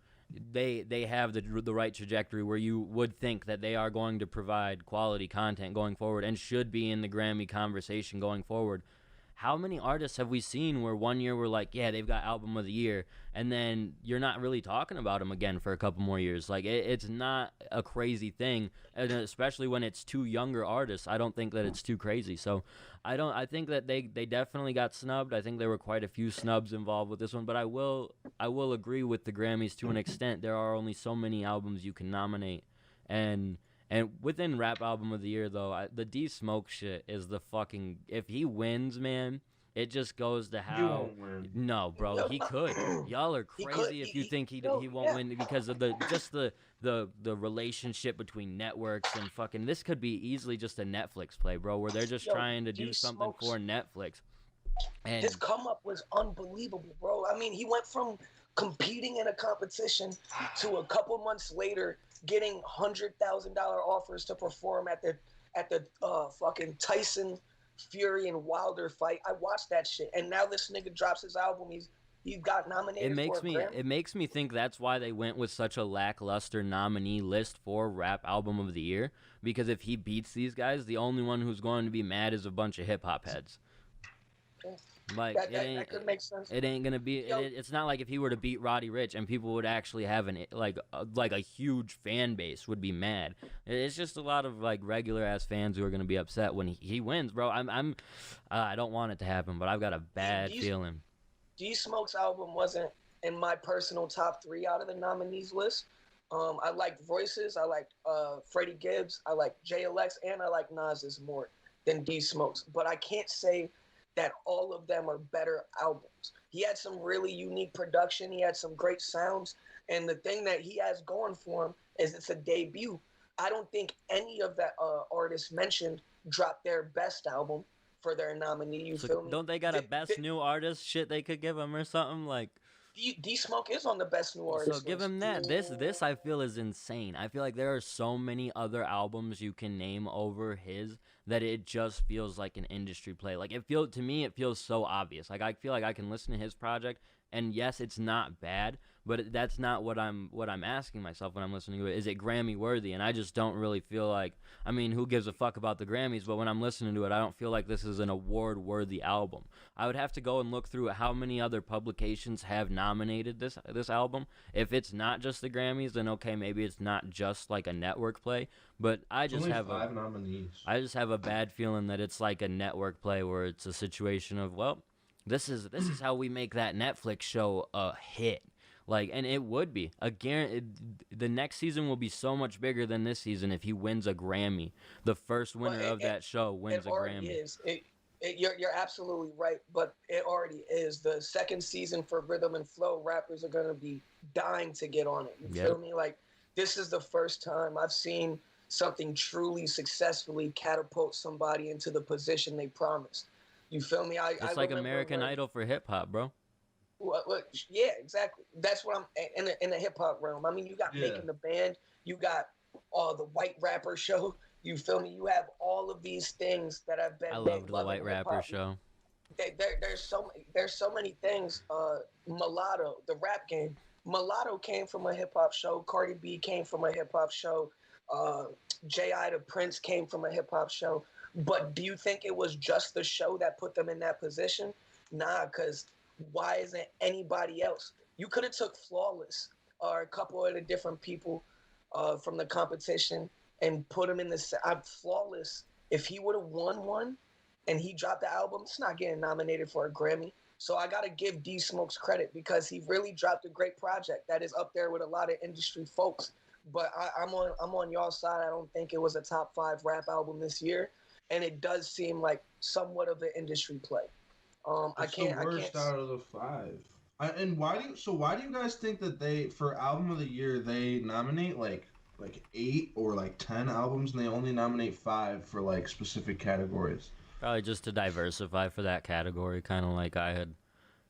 they have the right trajectory where you would think that they are going to provide quality content going forward and should be in the Grammy conversation going forward. How many artists have we seen where one year we're like, yeah, they've got album of the year, and then you're not really talking about them again for a couple more years? Like, it's not a crazy thing, and especially when it's two younger artists. I don't think that it's too crazy. So I think that they definitely got snubbed. I think there were quite a few snubs involved with this one, but I will agree with the Grammys to an extent. There are only so many albums you can nominate, and within Rap Album of the Year, though, the D Smoke shit is the fucking. If he wins, man, it just goes to how. He won't win. No, bro, he could. Y'all are He crazy could. if you think he No, won't yeah. win because of the relationship between networks and fucking. This could be easily just a Netflix play, bro, where they're just Yo, trying to do D something Smokes. for Netflix. And His come up was unbelievable, bro. I mean, he went from competing in a competition to a couple months later getting $100,000 offers to perform at the fucking Tyson Fury and Wilder fight. I watched that shit, and now this nigga drops his album. He got nominated. for a Grammy. it makes me think that's why they went with such a lackluster nominee list for Rap Album of the Year, because if he beats these guys, the only one who's going to be mad is a bunch of hip hop heads. Like That could make sense. it ain't gonna be. Yo. It's not like if he were to beat Roddy Ricch and people would actually have like a huge fan base would be mad. It's just a lot of like regular ass fans who are gonna be upset when he wins, bro. I don't want it to happen, but I've got a bad feeling. D Smoke's album wasn't in my personal top 3 out of the nominees list. I liked Voices, I liked Freddie Gibbs, I liked JLX, and I like Nas's more than D Smoke's. But I can't say that all of them are better albums. He had some really unique production. He had some great sounds. And the thing that he has going for him is it's a debut. I don't think any of that artists mentioned dropped their best album for their nominee. You feel me? Don't they got a best new artist shit they could give him or something like? D Smoke is on the best new artist. So give him that. This I feel is insane. I feel like there are so many other albums you can name over his that it just feels like an industry play. Like to me it feels so obvious. Like I feel like I can listen to his project and yes, it's not bad, but that's not what I'm asking myself when I'm listening to it. Is it Grammy worthy? And I just don't really feel like, I mean, who gives a fuck about the Grammys, but when I'm listening to it, I don't feel like this is an award worthy album. I would have to go and look through how many other publications have nominated this album. If it's not just the Grammys, then okay, maybe it's not just like a network play, but I just Only have 5 nominees. I just have a bad feeling that it's like a network play where it's a situation of, well, this is how we make that Netflix show a hit. Like, and it would be the next season will be so much bigger than this season if he wins a Grammy. The first winner of that show wins a Grammy. Is. You're absolutely right, but it already is. The second season for Rhythm and Flow, rappers are gonna be dying to get on it. You feel me? Like, this is the first time I've seen something truly successfully catapult somebody into the position they promised. You feel me? It's like American Idol for hip hop, bro. Yeah, exactly. That's what I'm in the hip hop realm. I mean, you got Making the Band, you got the White Rapper Show, You feel me? You have all of these things that have been I made loved the love White in Rapper hip-hop. show. There's so many things. Mulatto, the rap game. Mulatto came from a hip hop show. Cardi B came from a hip hop show. Uh, J.I. the Prince came from a hip hop show. But do you think it was just the show that put them in that position? Nah, because why isn't anybody else? You could have took Flawless or a couple of the different people from the competition and put him in the Flawless. If he would have won one and he dropped the album, it's not getting nominated for a Grammy. So I gotta give D Smokes credit because he really dropped a great project that is up there with a lot of industry folks. But I'm on y'all side. I don't think it was a top 5 rap album this year, and it does seem like somewhat of an industry play. It's the worst out of the 5. And why do you guys think that they, for album of the year, they nominate like 8 or like 10 albums and they only nominate 5 for like specific categories? Probably just to diversify for that category, kind of like I had.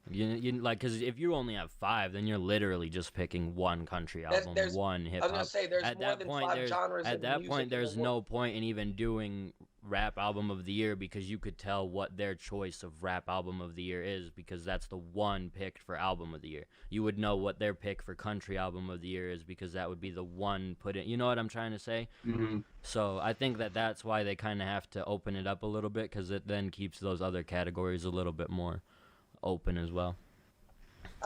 You like, because if you only have 5, then you're literally just picking one country album, one hip hop. I was gonna say there's more than 5 genres. At that point, there's no point in even doing rap album of the year because you could tell what their choice of rap album of the year is because that's the one picked for album of the year. You would know what their pick for country album of the year is because that would be the one put in. You know what I'm trying to say? Mm-hmm. So I think that's why they kind of have to open it up a little bit because it then keeps those other categories a little bit more open as well.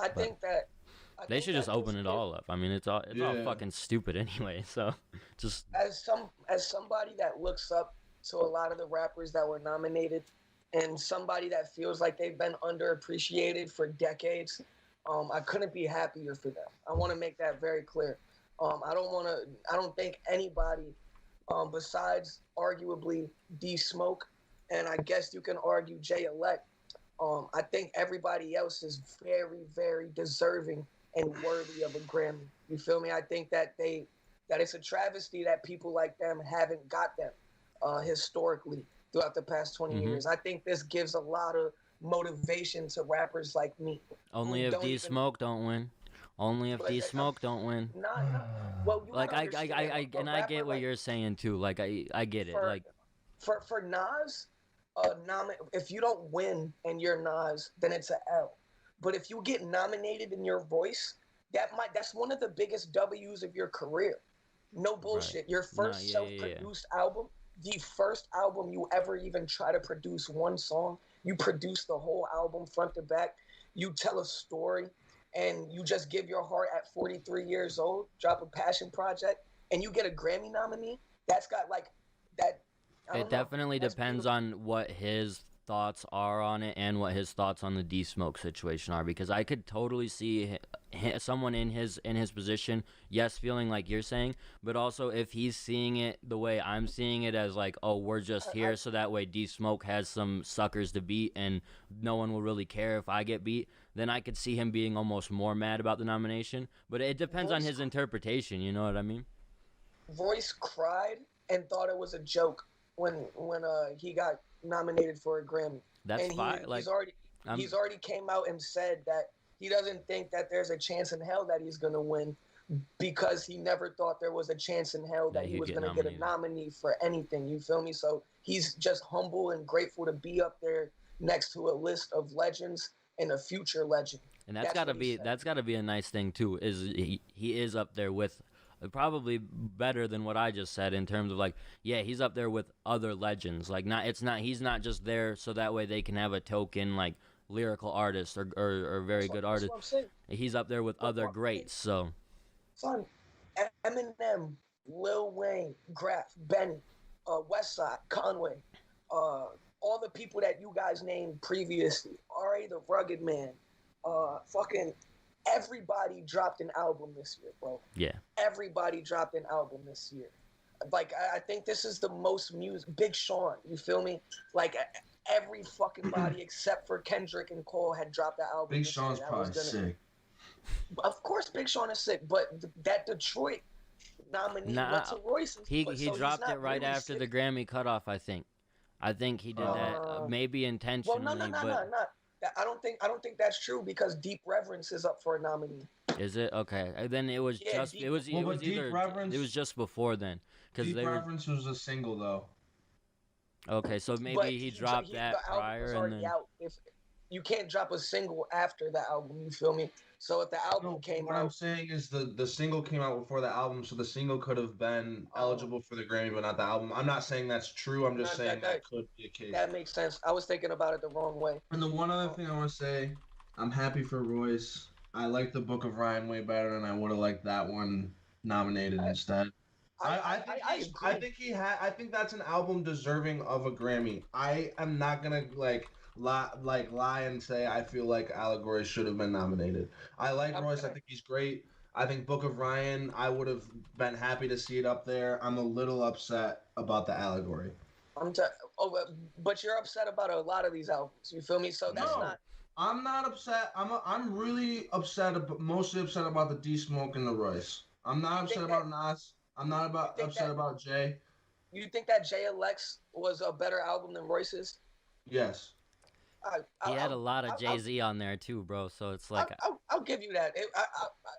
I think they should just open it all up. I mean, it's all fucking stupid anyway. So just as somebody that looks up to a lot of the rappers that were nominated, and somebody that feels like they've been underappreciated for decades, I couldn't be happier for them. I want to make that very clear. I don't think anybody besides arguably D Smoke, and I guess you can argue Jay Elect. I think everybody else is very, very deserving and worthy of a Grammy. You feel me? I think that it's a travesty that people like them haven't got them historically throughout the past 20 years. I think this gives a lot of motivation to rappers like me. Only if D Smoke don't win. Only if D Smoke don't win. Nah. Well, like I get what you're saying too. Like I get it. Like for Nas. If you don't win and you're Nas, then it's a L. But if you get nominated in your voice, that's one of the biggest W's of your career. No bullshit. Right. Your first self-produced album, the first album you ever even try to produce one song, you produce the whole album front to back. You tell a story, and you just give your heart at 43 years old, drop a passion project, and you get a Grammy nominee. That's got like that. It definitely depends on what his thoughts are on it and what his thoughts on the D Smoke situation are, because I could totally see someone in his position, yes, feeling like you're saying, but also if he's seeing it the way I'm seeing it as like, oh, we're just here so that way D Smoke has some suckers to beat and no one will really care if I get beat, then I could see him being almost more mad about the nomination. But it depends on his interpretation, you know what I mean? Royce cried and thought it was a joke when he got nominated for a Grammy. That's fine. He's already came out and said that he doesn't think that there's a chance in hell that he's gonna win because he never thought there was a chance in hell that he was gonna get a nominee for anything. You feel me? So he's just humble and grateful to be up there next to a list of legends and a future legend. And that's gotta be a nice thing too. Is he is up there with. Probably better than what I just said in terms of like, yeah, he's up there with other legends. Like he's not just there so that way they can have a token like lyrical artist or very good artist. He's up there with other greats. So, son, Eminem, Lil Wayne, Graf, Benny, Westside, Conway, all the people that you guys named previously, R.A. the Rugged Man, fucking. Everybody dropped an album this year, bro. Yeah. Everybody dropped an album this year. Like, I think this is the most music. Big Sean, you feel me? Like, every fucking body except for Kendrick and Cole had dropped the album. Big Sean's probably sick. Of course, Big Sean is sick, but that Detroit nominee went to Royce's. He dropped it right after the Grammy cutoff, I think. I think he did that maybe intentionally. Well, no. I don't think that's true because Deep Reverence is up for a nominee. Is it okay? Then it was Yeah, just Deep, it was Well, it but was Deep either Reverence, it was just before then because Deep they were Reverence was a single though. okay. So but maybe he dropped that the album was prior and already then out. If you can't drop a single after the album, you feel me? So if the album No, came what I'm out, saying is the single came out before the album, so the single could have been eligible for the Grammy, but not the album. I'm not saying that's true. I'm just not saying that could be a case. that makes sense. I was thinking about it the wrong way. And the one other thing I want to say, I'm happy for Royce. I like the Book of Ryan way better, and I would have liked that one nominated instead. I think that's an album deserving of a Grammy. I am not gonna lie and say I feel like Allegory should have been nominated. I like Royce. I think he's great. I think Book of Ryan, I would have been happy to see it up there. I'm a little upset about the Allegory. I'm t- but you're upset about a lot of these albums. You feel me? So that's No, not. I'm not upset. I'm really upset, mostly upset about the D Smoke and the Royce. I'm not upset about Nas. I'm not upset about Jay. You think that JLX was a better album than Royce's? Yes. he had a lot of Jay-Z on there too, bro. So it's like I'll give you that.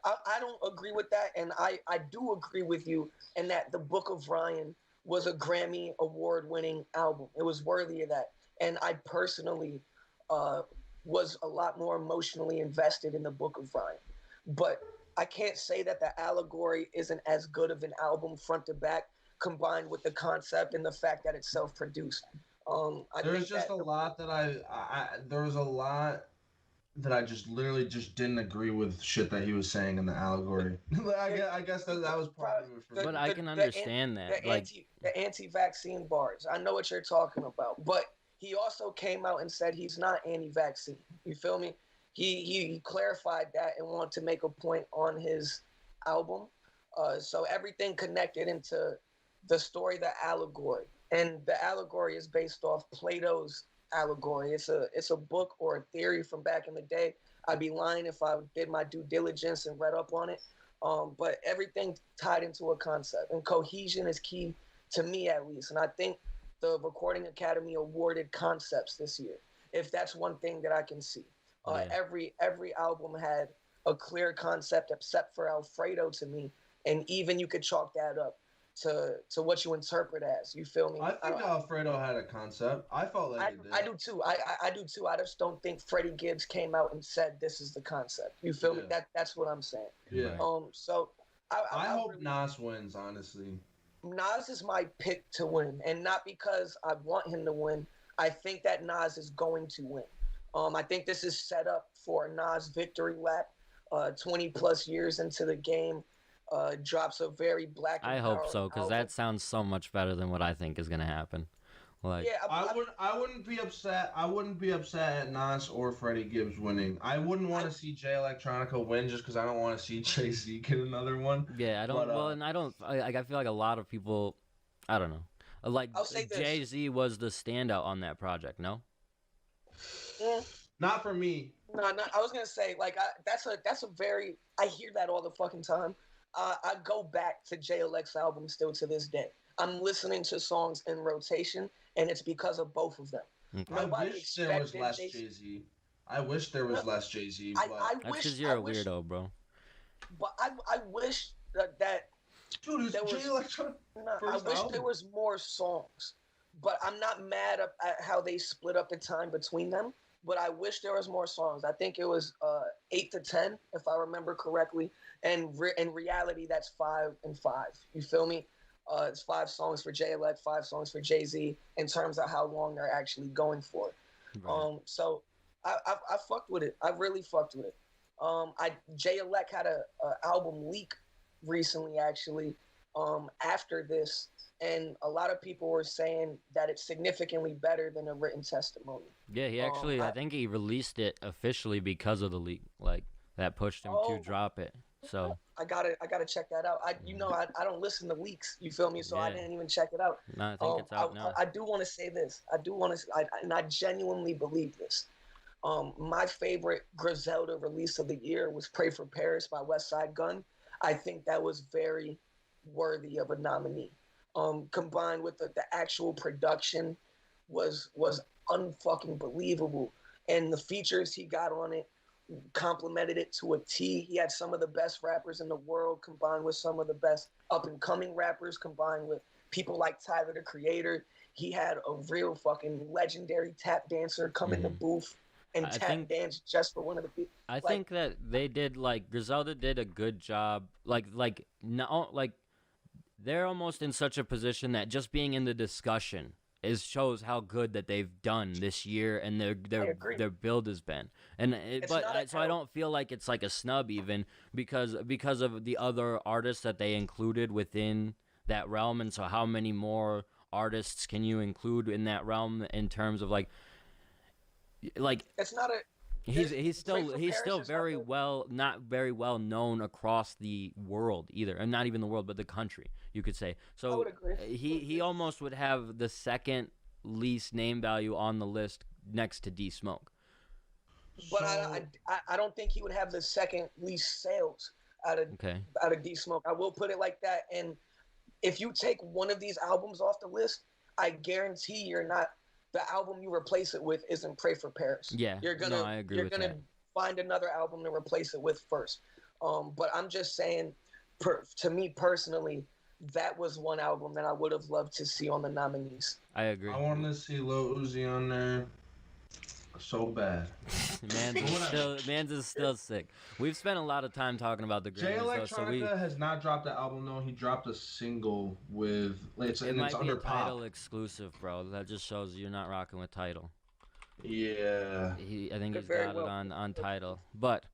I don't agree with that, and I do agree with you in that the Book of Ryan was a Grammy award-winning album. It was worthy of that, and I personally was a lot more emotionally invested in the Book of Ryan. But I can't say that the Allegory isn't as good of an album front to back, combined with the concept and the fact that it's self-produced. There's just a lot that there was a lot that I just literally just didn't agree with shit that he was saying in the Allegory. I guess that was part of it for me. but I can understand that. The anti-vaccine bars. I know what you're talking about, but he also came out and said he's not anti-vaccine. You feel me? He clarified that and wanted to make a point on his album. So everything connected into the story, the allegory, and the allegory is based off Plato's allegory. It's a book or a theory from back in the day. I'd be lying if I did my due diligence and read up on it. But everything tied into a concept, and cohesion is key to me at least. And I think the Recording Academy awarded concepts this year. If that's one thing that I can see, every album had a clear concept except for Alfredo to me, and even you could chalk that up to what you interpret as. You feel me? I think Alfredo had a concept. I felt like he did. I do too. I do too. I just don't think Freddie Gibbs came out and said this is the concept. You feel me? That's what I'm saying. Yeah. So I hope Nas wins, honestly. Nas is my pick to win, and not because I want him to win. I think that Nas is going to win. I think this is set up for a Nas victory lap. 20 plus years into the game. Drops a very black. I hope so, because that sounds so much better than what I think is gonna happen. Like, yeah, I wouldn't be upset. I wouldn't be upset at Nas or Freddie Gibbs winning. I wouldn't want to see Jay Electronica win just because I don't want to see Jay-Z get another one. Yeah, I don't. And I don't. I feel like a lot of people. I don't know. Like Jay-Z was the standout on that project. No. Not for me. No, I was gonna say that's a very. I hear that all the fucking time. I go back to JLX albums still to this day. I'm listening to songs in rotation, and it's because of both of them. Okay. I wish there was less Jay-Z. I wish there was less Jay-Z. But that's because you're a weirdo, bro. But I wish that dude, there was. I wish there was more songs. But I'm not mad at how they split up the time between them. But I wish there was more songs. I think it was 8 to 10, if I remember correctly. And in reality, that's 5 and 5. You feel me? It's 5 songs for JLX, 5 songs for Jay-Z in terms of how long they're actually going for. Right. So I fucked with it. I really fucked with it. JLX had a album leak recently, actually, after this. And a lot of people were saying that it's significantly better than a written testimony. Yeah, he actually, I think he released it officially because of the leak. Like, that pushed him to drop it. So I gotta check that out. I don't listen to leaks. You feel me? So I didn't even check it out. No, I think it's out now. I do want to say this. And I genuinely believe this. My favorite Griselda release of the year was "Pray for Paris" by West Side Gun. I think that was very worthy of a nominee. Combined with the actual production was unfucking believable. and the features he got on it complemented it to a T. He had some of the best rappers in the world combined with some of the best up and coming rappers combined with people like Tyler the Creator. He had a real fucking legendary tap dancer come in the booth and dance just for one of the people. I think that they did, like, Griselda did a good job. Like they're almost in such a position that just being in the discussion shows how good that they've done this year, and their build has been. So I don't feel like it's like a snub even because of the other artists that they included within that realm. And so how many more artists can you include in that realm in terms of like it's not a he's still very well not very well known across the world either, and not even the world but the country, you could say. So I would agree. He almost would have the second least name value on the list next to D Smoke. But I don't think he would have the second least sales out of D Smoke. I will put it like that. And if you take one of these albums off the list, I guarantee the album you replace it with isn't Pray for Paris. Yeah, I agree with that. You're gonna find another album to replace it with first. But I'm just saying, to me personally, that was one album that I would have loved to see on the nominees. I agree. I wanted to see Lil Uzi on there so bad. Mans is still sick. We've spent a lot of time talking about the Grammys. Jay Electronica has not dropped the album though. He dropped a single with it's might be under a Tidal Pop exclusive, bro. That just shows you're not rocking with Tidal. Yeah. I think he's got it on Tidal. But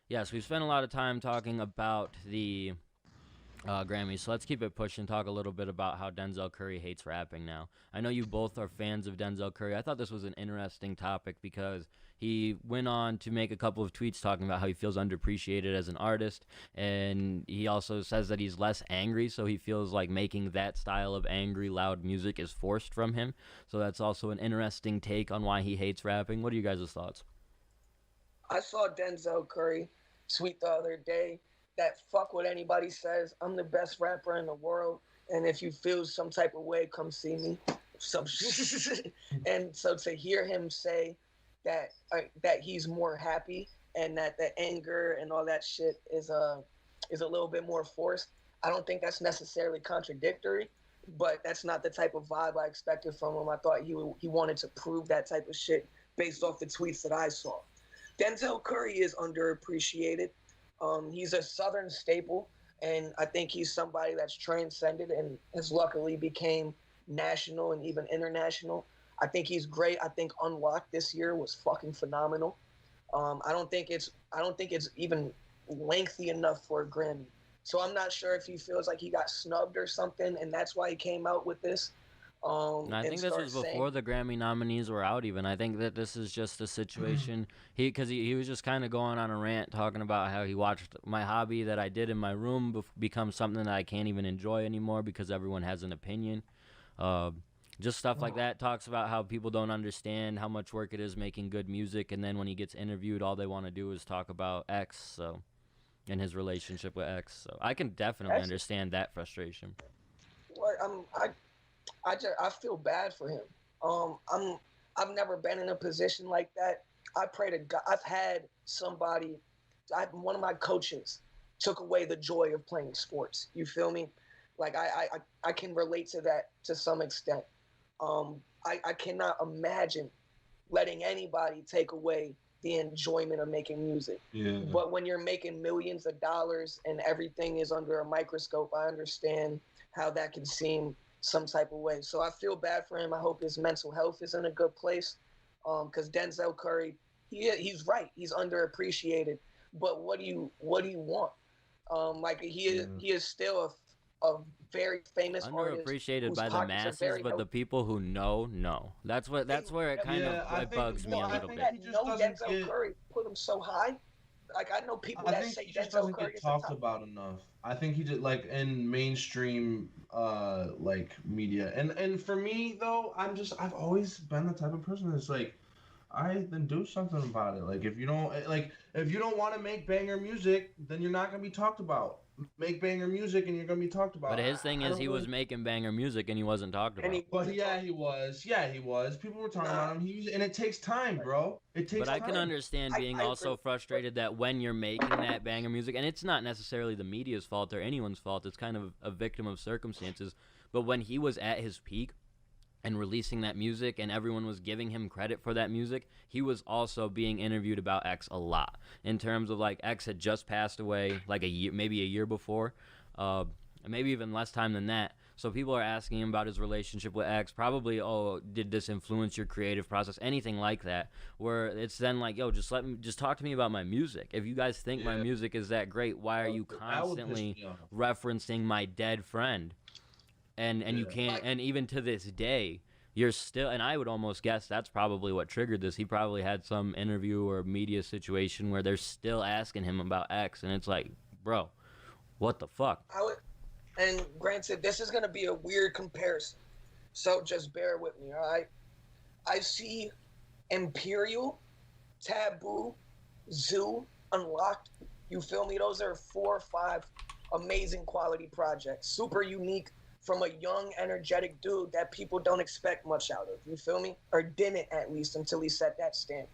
yes, we've spent a lot of time talking about the Grammys, so let's keep it pushing. Talk a little bit about how Denzel Curry hates rapping now. I know you both are fans of Denzel Curry. I thought this was an interesting topic because he went on to make a couple of tweets talking about how he feels underappreciated as an artist, and he also says that he's less angry, so he feels like making that style of angry, loud music is forced from him. So that's also an interesting take on why he hates rapping. What are you guys' thoughts? I saw Denzel Curry tweet the other day that fuck what anybody says. I'm the best rapper in the world, and if you feel some type of way, come see me. And so to hear him say that he's more happy and that the anger and all that shit is a little bit more forced, I don't think that's necessarily contradictory, but that's not the type of vibe I expected from him. I thought he wanted to prove that type of shit based off the tweets that I saw. Denzel Curry is underappreciated. He's a Southern staple, and I think he's somebody that's transcended and has luckily became national and even international. I think he's great. I think Unlocked this year was fucking phenomenal. I don't think it's even lengthy enough for a Grammy. So I'm not sure if he feels like he got snubbed or something, and that's why he came out with this. I think this was before the Grammy nominees were out even. I think that this is just a situation. Because he was just kind of going on a rant talking about how he watched my hobby that I did in my room become something that I can't even enjoy anymore because everyone has an opinion. Just stuff like that. Talks about how people don't understand how much work it is making good music, and then when he gets interviewed, all they want to do is talk about X, and his relationship with X. So I can definitely understand that frustration. Well, I feel bad for him. I've never been in a position like that. I pray to God. I've had one of my coaches took away the joy of playing sports. You feel me? Like I can relate to that to some extent. I cannot imagine letting anybody take away the enjoyment of making music. Yeah. But when you're making millions of dollars and everything is under a microscope, I understand how that can seem some type of way. So I feel bad for him. I hope his mental health is in a good place. Because Denzel Curry, he's right. He's underappreciated. But what do you want? He is still a very famous artist. Underappreciated by the masses, but the people who know. That's where it kind of bugs me a little bit. Denzel Curry put him so high. Like I know people that say he just Denzel doesn't Curry get talked about enough. I think he did like in mainstream like media. And for me though, I've always been the type of person that's like, then do something about it. Like if you don't want to make banger music, then you're not gonna be talked about. make banger music and you're gonna be talked about. But his thing is he was making banger music and he wasn't talked about. But yeah, he was. Yeah, he was. People were talking about him. And it takes time, bro. It takes But I time. can understand being also frustrated that when you're making that banger music, and it's not necessarily the media's fault or anyone's fault, it's kind of a victim of circumstances. But when he was at his peak and releasing that music and everyone was giving him credit for that music, he was also being interviewed about X a lot. In terms of like X had just passed away like maybe a year before, maybe even less time than that. So people are asking him about his relationship with X, probably, oh, did this influence your creative process, anything like that, where it's then like, yo, just talk to me about my music. If you guys think my music is that great, why are you constantly referencing my dead friend? And you can't, and even to this day, you're still, and I would almost guess that's probably what triggered this. He probably had some interview or media situation where they're still asking him about X, and it's like, bro, what the fuck? And granted, this is going to be a weird comparison, so just bear with me, all right? I see Imperial, Taboo, Zoo, Unlocked. You feel me? Those are 4 or 5 amazing quality projects, super unique from a young, energetic dude that people don't expect much out of. You feel me? Or didn't, at least, until he set that standard.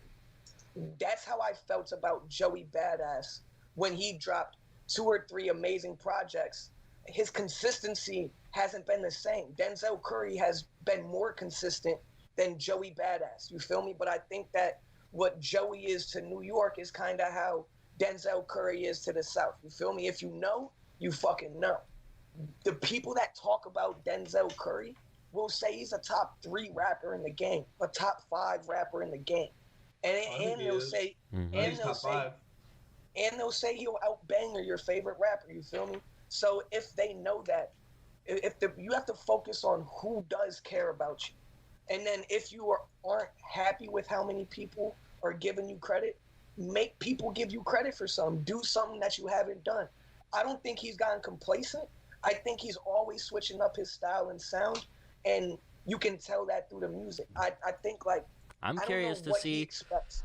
That's how I felt about Joey Badass when he dropped 2 or 3 amazing projects. His consistency hasn't been the same. Denzel Curry has been more consistent than Joey Badass. You feel me? But I think that what Joey is to New York is kind of how Denzel Curry is to the South. You feel me? If you know, you fucking know. The people that talk about Denzel Curry will say he's a top 3 rapper in the game, a top 5 rapper in the game. And they'll say, and they'll say he'll outbanger your favorite rapper. You feel me? So if they know that, you have to focus on who does care about you. And then if you aren't happy with how many people are giving you credit, make people give you credit for something. Do something that you haven't done. I don't think he's gotten complacent. I think he's always switching up his style and sound, and you can tell that through the music. I think, like, I'm curious to see,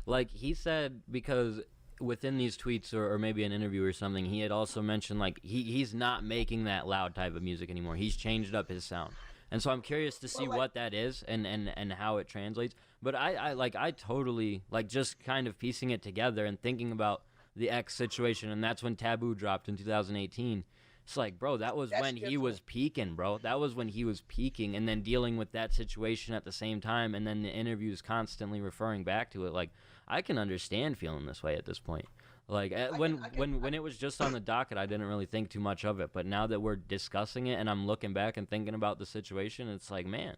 like he said, because within these tweets or maybe an interview or something, he had also mentioned like he's not making that loud type of music anymore. He's changed up his sound. And so I'm curious to see what that is and how it translates. But I totally, like, just kind of piecing it together and thinking about the X situation, and that's when Taboo dropped in 2018. It's like, bro, that's when he was peaking, bro. That was when he was peaking, and then dealing with that situation at the same time, and then the interviews constantly referring back to it. Like, I can understand feeling this way at this point. Like, when it was just on the docket, I didn't really think too much of it. But now that we're discussing it and I'm looking back and thinking about the situation, it's like, man,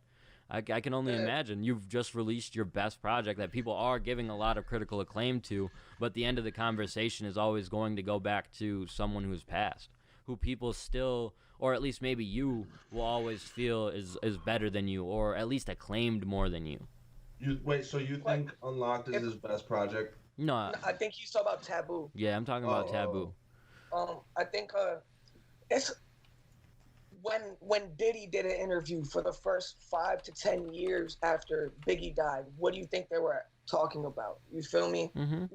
I can only imagine. You've just released your best project that people are giving a lot of critical acclaim to, but the end of the conversation is always going to go back to someone who's passed, who people still, or at least maybe you, will always feel is better than you, or at least acclaimed more than you. So you think Unlocked is his best project? No, I think he's talking about Taboo. Yeah, I'm talking about Taboo. I think it's when Diddy did an interview for the first 5 to 10 years after Biggie died. What do you think they were talking about? You feel me? Mm-hmm.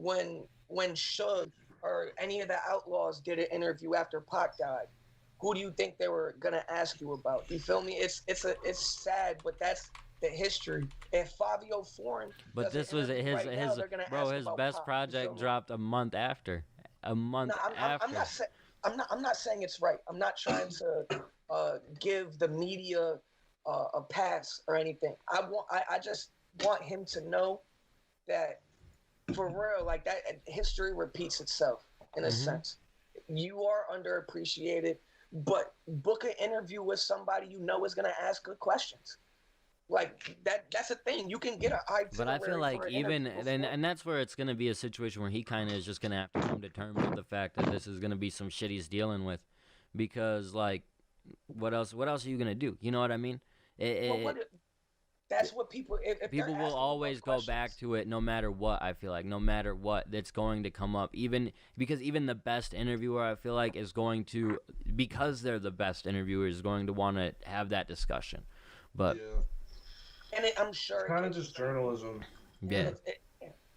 When Suge or any of the Outlaws did an interview after Pac died, who do you think they were gonna ask you about? You feel me? It's sad, but that's the history. If Fabio Foreign, but this was his best project dropped a month after. I'm not saying it's right. I'm not trying to give the media a pass or anything. I just want him to know that, for real, like, that history repeats itself in a sense. You are underappreciated, but book an interview with somebody you know is gonna ask good questions. Like, that's a thing. You can get an itinerary. But I feel like even and that's where it's gonna be a situation where he kind of is just gonna have to come to terms with the fact that this is gonna be some shit he's dealing with, because, like, what else are you gonna do? You know what I mean? That's what people. If people will always go back to it, no matter what. I feel like no matter what, it's going to come up. Even because even the best interviewer, I feel like, is going to, because they're the best interviewers, is going to want to have that discussion. But and I'm sure it's kind of just journalism. Yeah,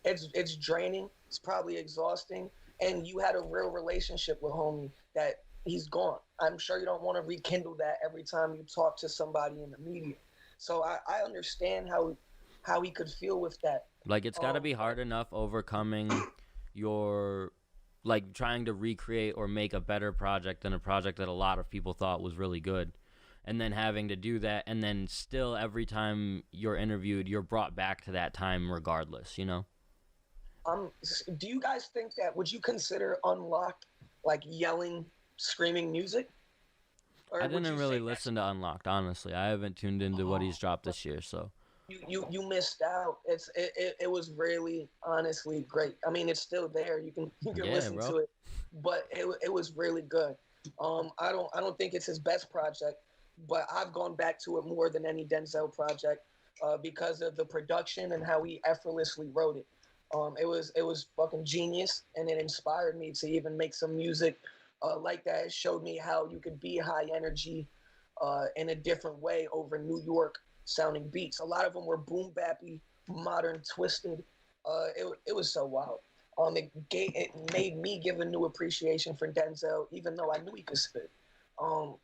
it's draining. It's probably exhausting. And you had a real relationship with homie that he's gone. I'm sure you don't want to rekindle that every time you talk to somebody in the media. So I understand how he could feel with that. Like, it's got to be hard enough overcoming your, like, trying to recreate or make a better project than a project that a lot of people thought was really good. And then having to do that, and then still every time you're interviewed, you're brought back to that time regardless, you know? Do you guys think that, would you consider Unlocked like yelling, screaming music? Or I would didn't you really say listen to Unlocked, honestly. I haven't tuned into what he's dropped this year, so. you missed out. It was really honestly great. I mean, it's still there. You can Yeah, listen bro. to it, but it was really good. I don't think it's his best project, but I've gone back to it more than any Denzel project because of the production and how he effortlessly wrote it. It was fucking genius, and it inspired me to even make some music like that. It showed me how you could be high energy in a different way over New York sounding beats. A lot of them were boom bappy, modern, twisted. It was so wild. It made me give a new appreciation for Denzel, even though I knew he could spit.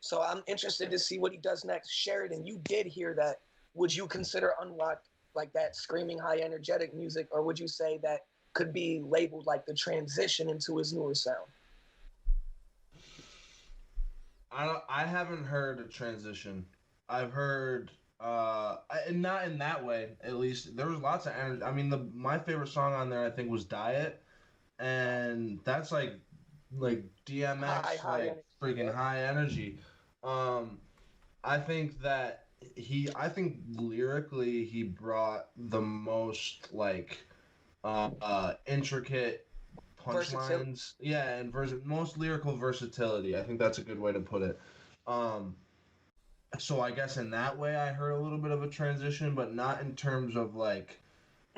So I'm interested to see what he does next. Sheridan, you did hear that. Would you consider Unlocked like that screaming, high energetic music, or would you say that could be labeled like the transition into his newer sound? I haven't heard a transition. I've heard not in that way, at least. There was lots of energy. I mean, my favorite song on there I think was Diet, and that's like DMX, High like energy. freaking high energy. Um I think that I think lyrically he brought the most like intricate Versatility. punchlines. Yeah, and most lyrical versatility. I think that's a good way to put it. Um, so I guess in that way I heard a little bit of a transition, but not in terms of like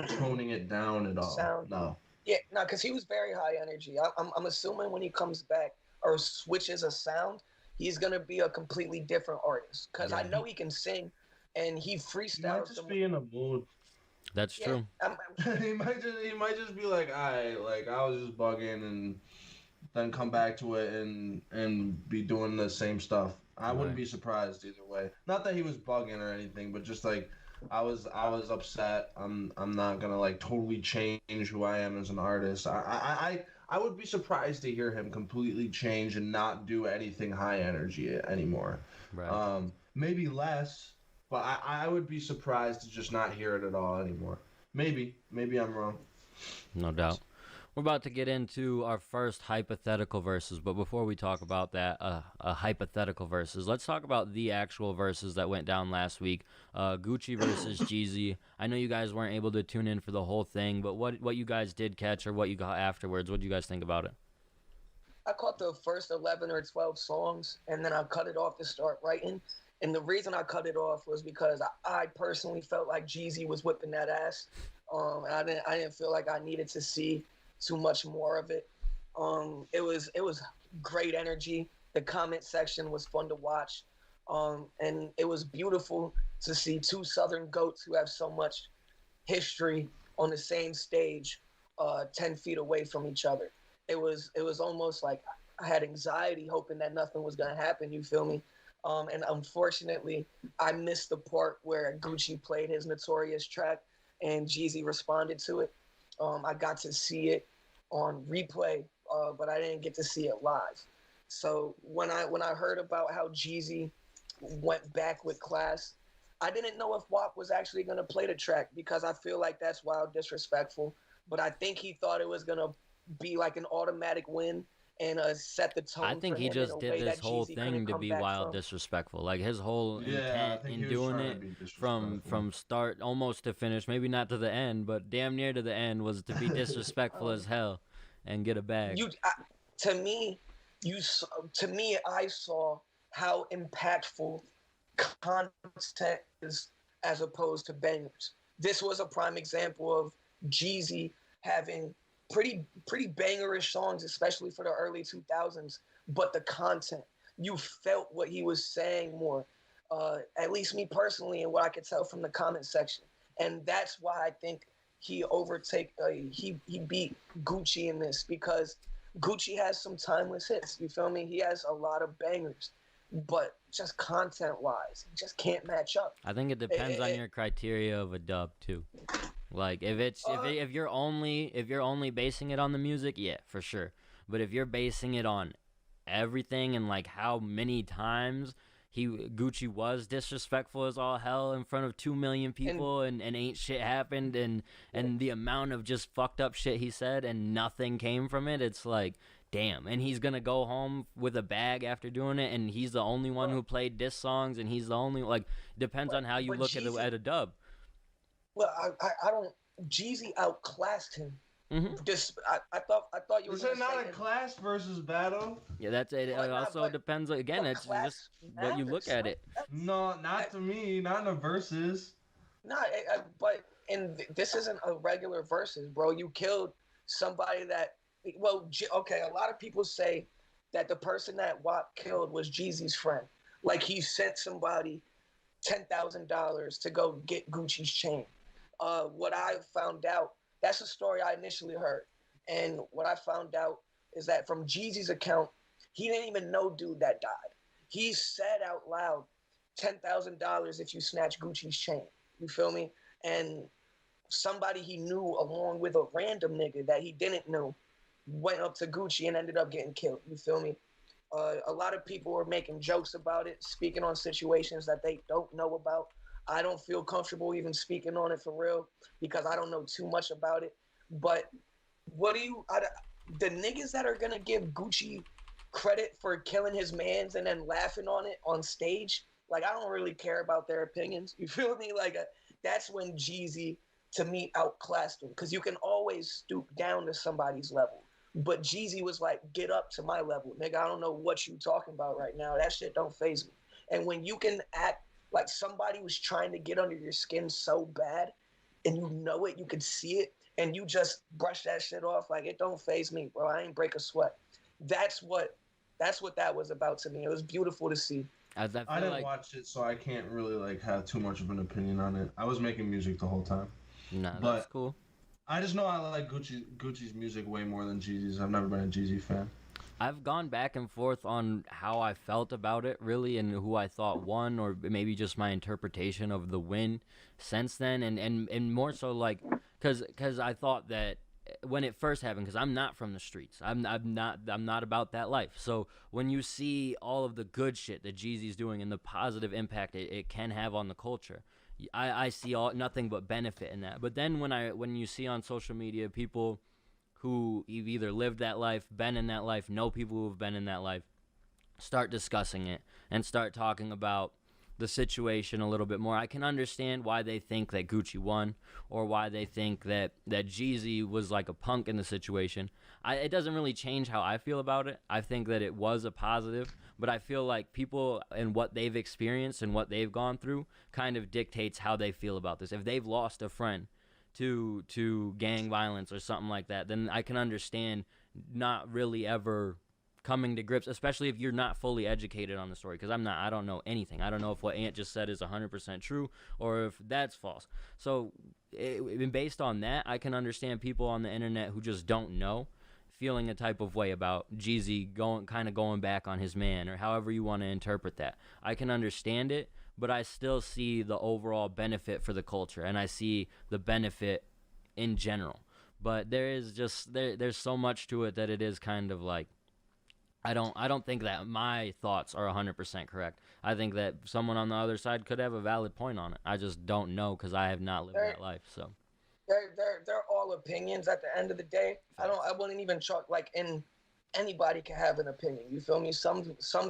toning it down at all. Sound. No. Yeah, no, because he was very high energy. I'm assuming when he comes back or switches a sound, he's gonna be a completely different artist. Because I Yeah. know he can sing, and he He might freestyles just them. be in a mood. That's Yeah, true. I'm sure. He might just be like, I was just bugging, and then come back to it and be doing the same stuff. I wouldn't Right. be surprised either way. Not that he was bugging or anything, but just like I was upset. I'm not gonna like totally change who I am as an artist. I would be surprised to hear him completely change and not do anything high energy anymore. Right. Maybe less, but I would be surprised to just not hear it at all anymore. Maybe I'm wrong. No doubt. We're about to get into our first hypothetical verses, but before we talk about that, hypothetical verses, let's talk about the actual verses that went down last week. Gucci versus Jeezy. I know you guys weren't able to tune in for the whole thing, but what you guys did catch or what you got afterwards, what do you guys think about it? I caught the first 11 or 12 songs, and then I cut it off to start writing. And the reason I cut it off was because I personally felt like Jeezy was whipping that ass. And I didn't feel like I needed to see too much more of it. It was great energy. The comment section was fun to watch, and it was beautiful to see two Southern goats who have so much history on the same stage, 10 feet away from each other. It was almost like I had anxiety, hoping that nothing was gonna happen. You feel me? And unfortunately, I missed the part where Gucci played his notorious track and Jeezy responded to it. I got to see it on replay, but I didn't get to see it live. So when I heard about how Jeezy went back with Class, I didn't know if WAP was actually going to play the track because I feel like that's wild disrespectful. But I think he thought it was going to be like an automatic win and set the tone I think for he him in just a did way this that whole Jeezy couldn't thing to come be back wild from. disrespectful. Like, his whole Yeah, I intent think in he was doing trying to it be from disrespectful. start almost to finish, maybe not to the end, but damn near to the end, was to be disrespectful as hell and get a bag. To me, to me, I saw how impactful content is as opposed to bangers. This was a prime example of Jeezy having pretty bangerish songs, especially for the early 2000s. But the content, you felt what he was saying more. At least me personally, and what I could tell from the comment section, and that's why I think he beat Gucci in this because Gucci has some timeless hits. You feel me? He has a lot of bangers, but just content-wise, he just can't match up. I think it depends on your criteria of a dub too. Like if you're only basing it on the music, yeah, for sure. But if you're basing it on everything and like how many times Gucci was disrespectful as all hell in front of 2 million people and ain't shit happened and the amount of just fucked up shit he said and nothing came from it, it's like, damn. And he's gonna go home with a bag after doing it, and he's the only one who played diss songs, and he's the only, like, depends on how you look Jeezy, at a dub. Well, I don't. Jeezy outclassed him. Mm-hmm. I thought you were. Is it not a class versus battle? Yeah, that's it. It also depends. Again, it's just what you look at it. No, not to me. Not in the verses. No, but this isn't a regular verses, bro. You killed somebody that. Well, okay. A lot of people say that the person that WAP killed was Jeezy's friend. Like he sent somebody $10,000 to go get Gucci's chain. What I found out. That's a story I initially heard. And what I found out is that from Jeezy's account, he didn't even know dude that died. He said out loud, $10,000 if you snatch Gucci's chain. You feel me? And somebody he knew along with a random nigga that he didn't know went up to Gucci and ended up getting killed. You feel me? A lot of people were making jokes about it, speaking on situations that they don't know about. I don't feel comfortable even speaking on it for real because I don't know too much about it. But the niggas that are going to give Gucci credit for killing his mans and then laughing on it on stage, like, I don't really care about their opinions. You feel me? Like, that's when Jeezy, to me, outclassed him because you can always stoop down to somebody's level. But Jeezy was like, get up to my level. Nigga, I don't know what you talking about right now. That shit don't faze me. And when you can act like somebody was trying to get under your skin so bad and you know it, you can see it, and you just brush that shit off, like, it don't faze me, bro. I ain't break a sweat. That's what that was about to me. It was beautiful to see. I didn't watch it, so I can't really like have too much of an opinion on it. I was making music the whole time. Nah, that's cool. I just know I like Gucci's music way more than Jeezy's. I've never been a Jeezy fan. I've gone back and forth on how I felt about it, really, and who I thought won, or maybe just my interpretation of the win since then, and more so like, because I thought that when it first happened, because I'm not from the streets, I'm not about that life. So when you see all of the good shit that Jeezy's doing and the positive impact it can have on the culture, I see nothing but benefit in that. But then when you see on social media people who have either lived that life, been in that life, know people who have been in that life, start discussing it and start talking about the situation a little bit more, I can understand why they think that Gucci won or why they think that Jeezy was like a punk in the situation. It doesn't really change how I feel about it. I think that it was a positive, but I feel like people and what they've experienced and what they've gone through kind of dictates how they feel about this. If they've lost a friend to gang violence or something like that, then I can understand not really ever coming to grips, especially if you're not fully educated on the story, because I don't know anything. I don't know if what Ant just said is 100% true or if that's false. So based on that, I can understand people on the internet who just don't know feeling a type of way about Jeezy going back on his man, or however you want to interpret that. I can understand it, but I still see the overall benefit for the culture, and I see the benefit in general. But there's so much to it that it is kind of like, I don't think that my thoughts are 100% correct. I think that someone on the other side could have a valid point on it. I just don't know because I have not lived that life. So they're all opinions at the end of the day. I wouldn't even chalk like in. Anybody can have an opinion. You feel me? Some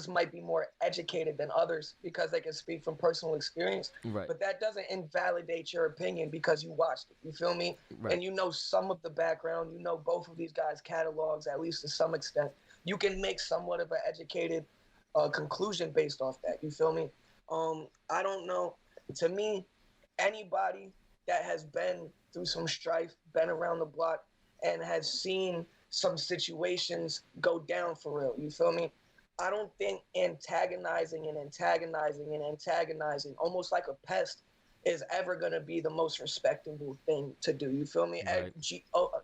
might be more educated than others because they can speak from personal experience. Right. But that doesn't invalidate your opinion because you watched it. You feel me? Right. And you know some of the background. You know both of these guys' catalogs, at least to some extent. You can make somewhat of an educated conclusion based off that. You feel me? I don't know. To me, anybody that has been through some strife, been around the block, and has seen some situations go down for real. You feel me? I don't think antagonizing, almost like a pest, is ever going to be the most respectable thing to do. You feel me? Right.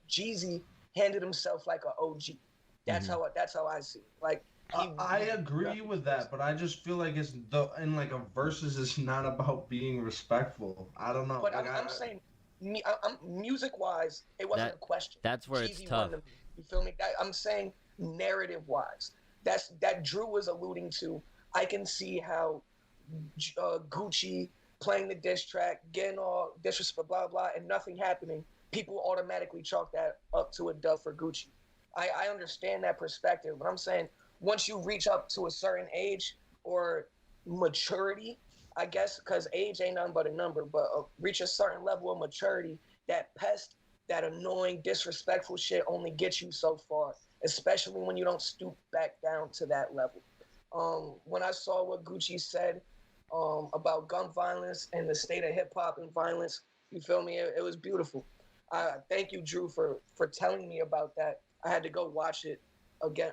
Jeezy handled himself like an OG. That's how I see it. Like I agree with that, but I just feel like it's in like a versus is not about being respectful. I don't know. But like, I'm saying, I'm music wise, it wasn't a question. That's where it's Jeezy tough. won me. You feel me? I'm saying narrative wise. That Drew was alluding to. I can see how Gucci playing the diss track, getting all disrespect, blah blah, and nothing happening. People automatically chalk that up to a dub for Gucci. I understand that perspective, but I'm saying once you reach up to a certain age or maturity, I guess, because age ain't nothing but a number, but reach a certain level of maturity, that pest, that annoying, disrespectful shit only gets you so far, especially when you don't stoop back down to that level. When I saw what Gucci said about gun violence and the state of hip hop and violence, you feel me? It was beautiful. Thank you, Drew, for telling me about that. I had to go watch it again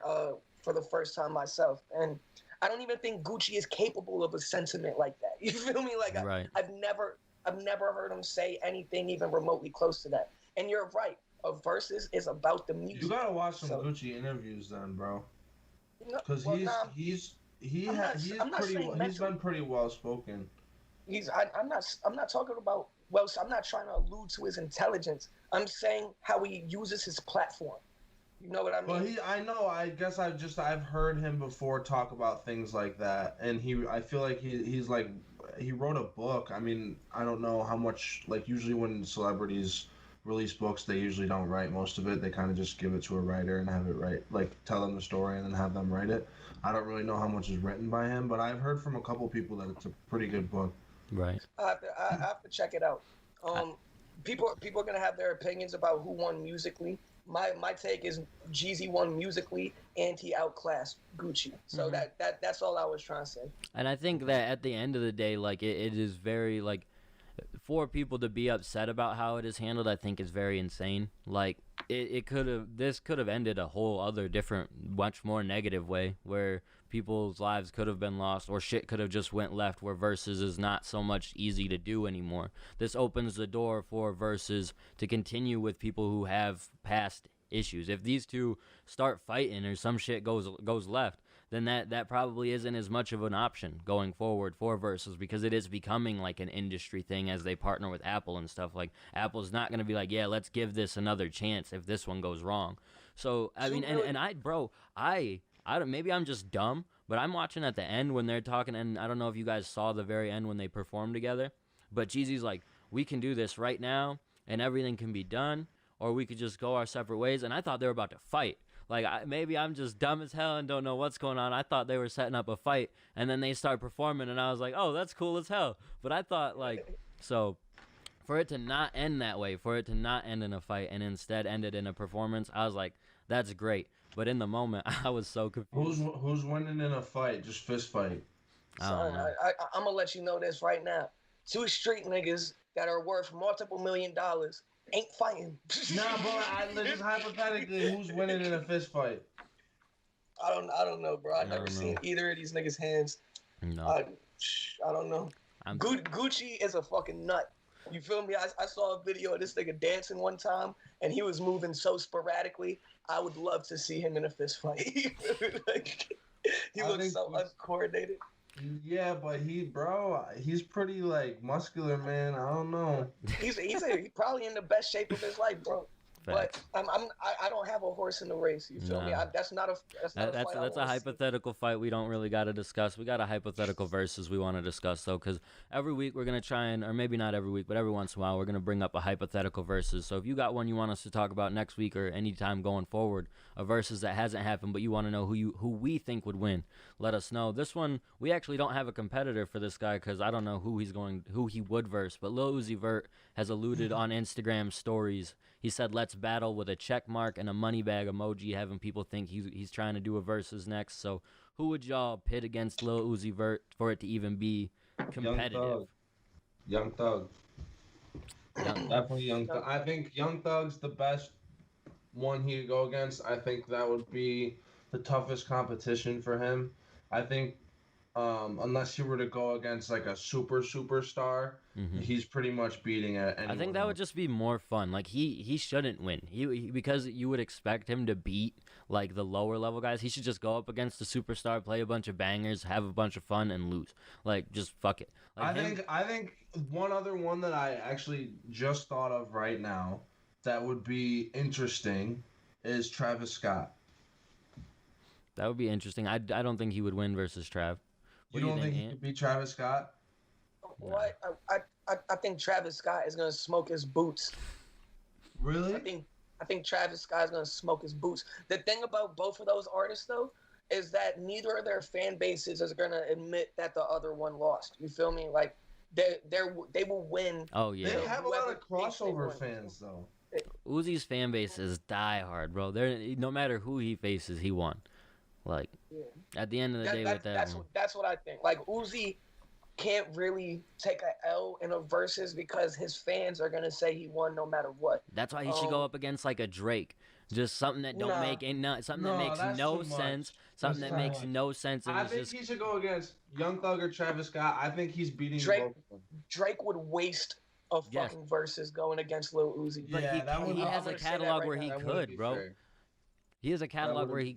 for the first time myself, and I don't even think Gucci is capable of a sentiment like that. You feel me? Like Right. I've never heard him say anything even remotely close to that. And you're right. A versus is about the music. You gotta watch some Gucci interviews then, bro. Because he's been pretty well spoken. I'm not talking about, well, so I'm not trying to allude to his intelligence. I'm saying how he uses his platform. You know what I mean? Well, I know. I guess I've heard him before talk about things like that, and I feel like he's like, he wrote a book. I mean, I don't know how much. Like usually when celebrities release books, they usually don't write most of it. They kind of just give it to a writer and have it write, like tell them the story and then have them write it. I don't really know how much is written by him, but I've heard from a couple people that it's a pretty good book. Right. I have to check it out. People are gonna have their opinions about who won musically. My take is Jeezy won musically and he outclassed Gucci. So that's all I was trying to say. And I think that at the end of the day, like it is very like, for people to be upset about how it is handled, I think is very insane. Like this could have ended a whole other different, much more negative way, where people's lives could have been lost or shit could have just went left, where versus is not so much easy to do anymore. This opens the door for versus to continue with people who have past issues. If these two start fighting or some shit goes left, then that probably isn't as much of an option going forward for versus, because it is becoming like an industry thing as they partner with Apple and stuff. Like Apple's not going to be like, yeah, let's give this another chance if this one goes wrong. So I mean, and I don't, maybe I'm just dumb, but I'm watching at the end when they're talking, and I don't know if you guys saw the very end when they performed together, but Jeezy's like, we can do this right now and everything can be done, or we could just go our separate ways. And I thought they were about to fight. Like, maybe I'm just dumb as hell and don't know what's going on. I thought they were setting up a fight, and then they start performing, and I was like, oh, that's cool as hell. But I thought, like, so for it to not end that way, for it to not end in a fight and instead ended in a performance, I was like, that's great. But in the moment, I was so confused. Who's winning in a fight? Just fist fight. Son, I'm going to let you know this right now. Two street niggas that are worth multiple $1 million ain't fighting. Nah, bro, just hypothetically, who's winning in a fist fight? I don't know, bro. I've never seen either of these niggas' hands. No. I don't know. Gucci is a fucking nut. You feel me? I saw a video of this nigga dancing one time, and he was moving so sporadically. I would love to see him in a fist fight. Like, he looks so uncoordinated. Yeah, but he's pretty like muscular, man. I don't know. He's probably in the best shape of his life, bro. Facts. But I don't have a horse in the race. You feel me? That's a hypothetical fight we don't really got to discuss. We got a hypothetical versus we want to discuss though, because every week we're gonna try and, or maybe not every week, but every once in a while we're gonna bring up a hypothetical versus. So if you got one you want us to talk about next week or anytime going forward, a versus that hasn't happened but you want to know who we think would win, let us know. This one we actually don't have a competitor for this guy because I don't know who he would verse. But Lil Uzi Vert has alluded on Instagram stories. He said, let's battle with a check mark and a money bag emoji, having people think he's trying to do a versus next. So who would y'all pit against Lil Uzi Vert for it to even be competitive? Young Thug. Definitely Young Thug. I think Young Thug's the best one he could go against. I think that would be the toughest competition for him. I think unless he were to go against like a superstar, he's pretty much beating anyone I think that else. would just be more fun. Like he shouldn't win. He because you would expect him to beat like the lower level guys. He should just go up against a superstar, play a bunch of bangers, have a bunch of fun, and lose. Like just fuck it. Like I think one other one that I actually just thought of right now that would be interesting is Travis Scott. that would be interesting. I don't think he would win versus Trav. You don't think he could beat Travis Scott? What? I think Travis Scott is gonna smoke his boots. Really? I think Travis Scott is gonna smoke his boots. The thing about both of those artists though is that neither of their fan bases is gonna admit that the other one lost. You feel me? Like they will win. Oh yeah. They have a lot of crossover fans though. Uzi's fan base is diehard, bro. They're no matter who he faces, he won. Like at the end of the day, with that, that's what I think. Like Uzi can't really take a L in a versus because his fans are gonna say he won no matter what. That's why he should go up against like a Drake, just something that don't make something that makes no sense, something that makes no sense. I think he should go against Young Thug or Travis Scott. I think he's beating Drake. both of them. Drake would waste a fucking versus going against Lil Uzi. But he has a catalog where he could, bro. He has a catalog where he.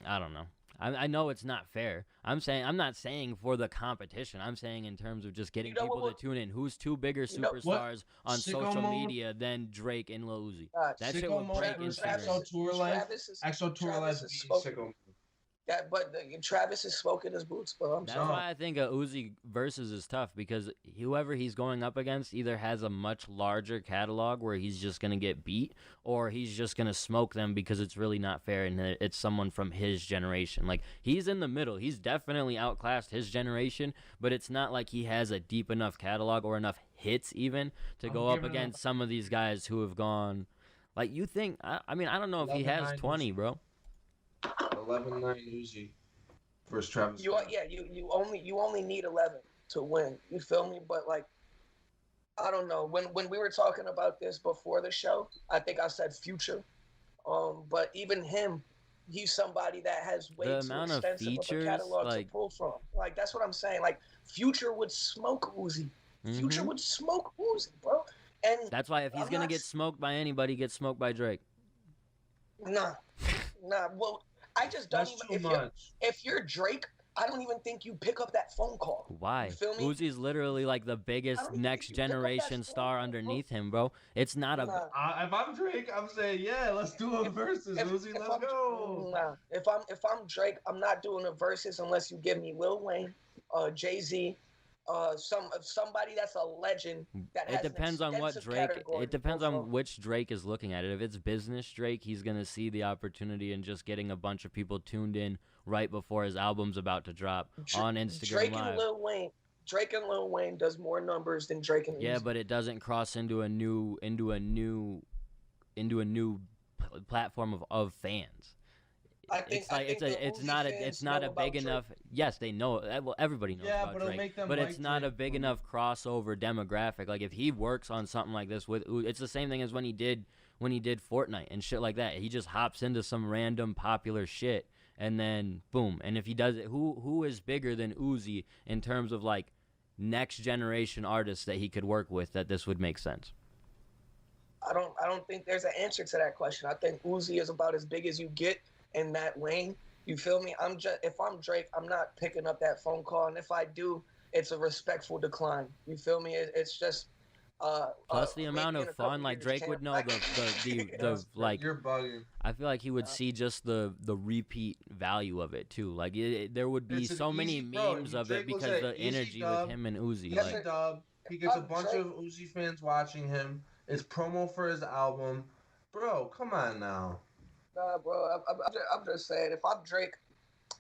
I don't know. I know it's not fair. I'm not saying for the competition. I'm saying in terms of just getting people to tune in. Who's two bigger superstars on social media than Drake and Lil Uzi? That shit would break Instagram. Exo Tour Life is Sicko Mode. But Travis is smoking his boots, bro. That's why I think a Uzi versus is tough because whoever he's going up against either has a much larger catalog where he's just going to get beat or he's just going to smoke them because it's really not fair and it's someone from his generation. Like, he's in the middle. He's definitely outclassed his generation, but it's not like he has a deep enough catalog or enough hits even to go up against some of these guys who have gone. Like, you think, I mean, I don't know if he has 20, bro. 11-9 Uzi versus Travis. You only need 11 to win. You feel me? But like, I don't know. When we were talking about this before the show, I think I said Future. But even him, he's somebody that has way too extensive of a catalog to pull from. Like, that's what I'm saying. Like, Future would smoke Uzi. Future would smoke Uzi, bro. And that's why if he's gonna get smoked by anybody, get smoked by Drake. Nah. Well, I just don't if you're Drake, I don't even think you pick up that phone call. Why? You feel me? Uzi's literally like the biggest next generation star underneath him, bro. It's not if I'm Drake, I'm saying, yeah, let's do a versus, Uzi. Let's go. Nah. If I'm Drake, I'm not doing a versus unless you give me Lil Wayne, Jeezy, somebody that's a legend. It depends on what Drake. It depends on which Drake is looking at it. If it's business Drake, he's gonna see the opportunity and just getting a bunch of people tuned in right before his album's about to drop on Instagram Live. Drake and Lil Wayne does more numbers than Drake and Uzi. But it doesn't cross into a new platform of fans. I think it's not a big enough. Yes, they know. Well, everybody knows about Drake, but it's not a big enough crossover demographic. Like if he works on something like this it's the same thing as when he did Fortnite and shit like that. He just hops into some random popular shit and then boom. And if he does it, who is bigger than Uzi in terms of like next generation artists that he could work with that this would make sense? I don't think there's an answer to that question. I think Uzi is about as big as you get in that lane. You feel me? If I'm Drake, I'm not picking up that phone call, and if I do, it's a respectful decline. You feel me? It's just plus the amount of fun. Like Drake would know the like. You're bugging. I feel like he would see just the repeat value of it too. Like there would be so many memes of it because the energy with him and Uzi. Like, he gets a bunch of Uzi fans watching him. It's promo for his album, bro. Come on now. Nah, bro. I'm just saying, if I'm Drake,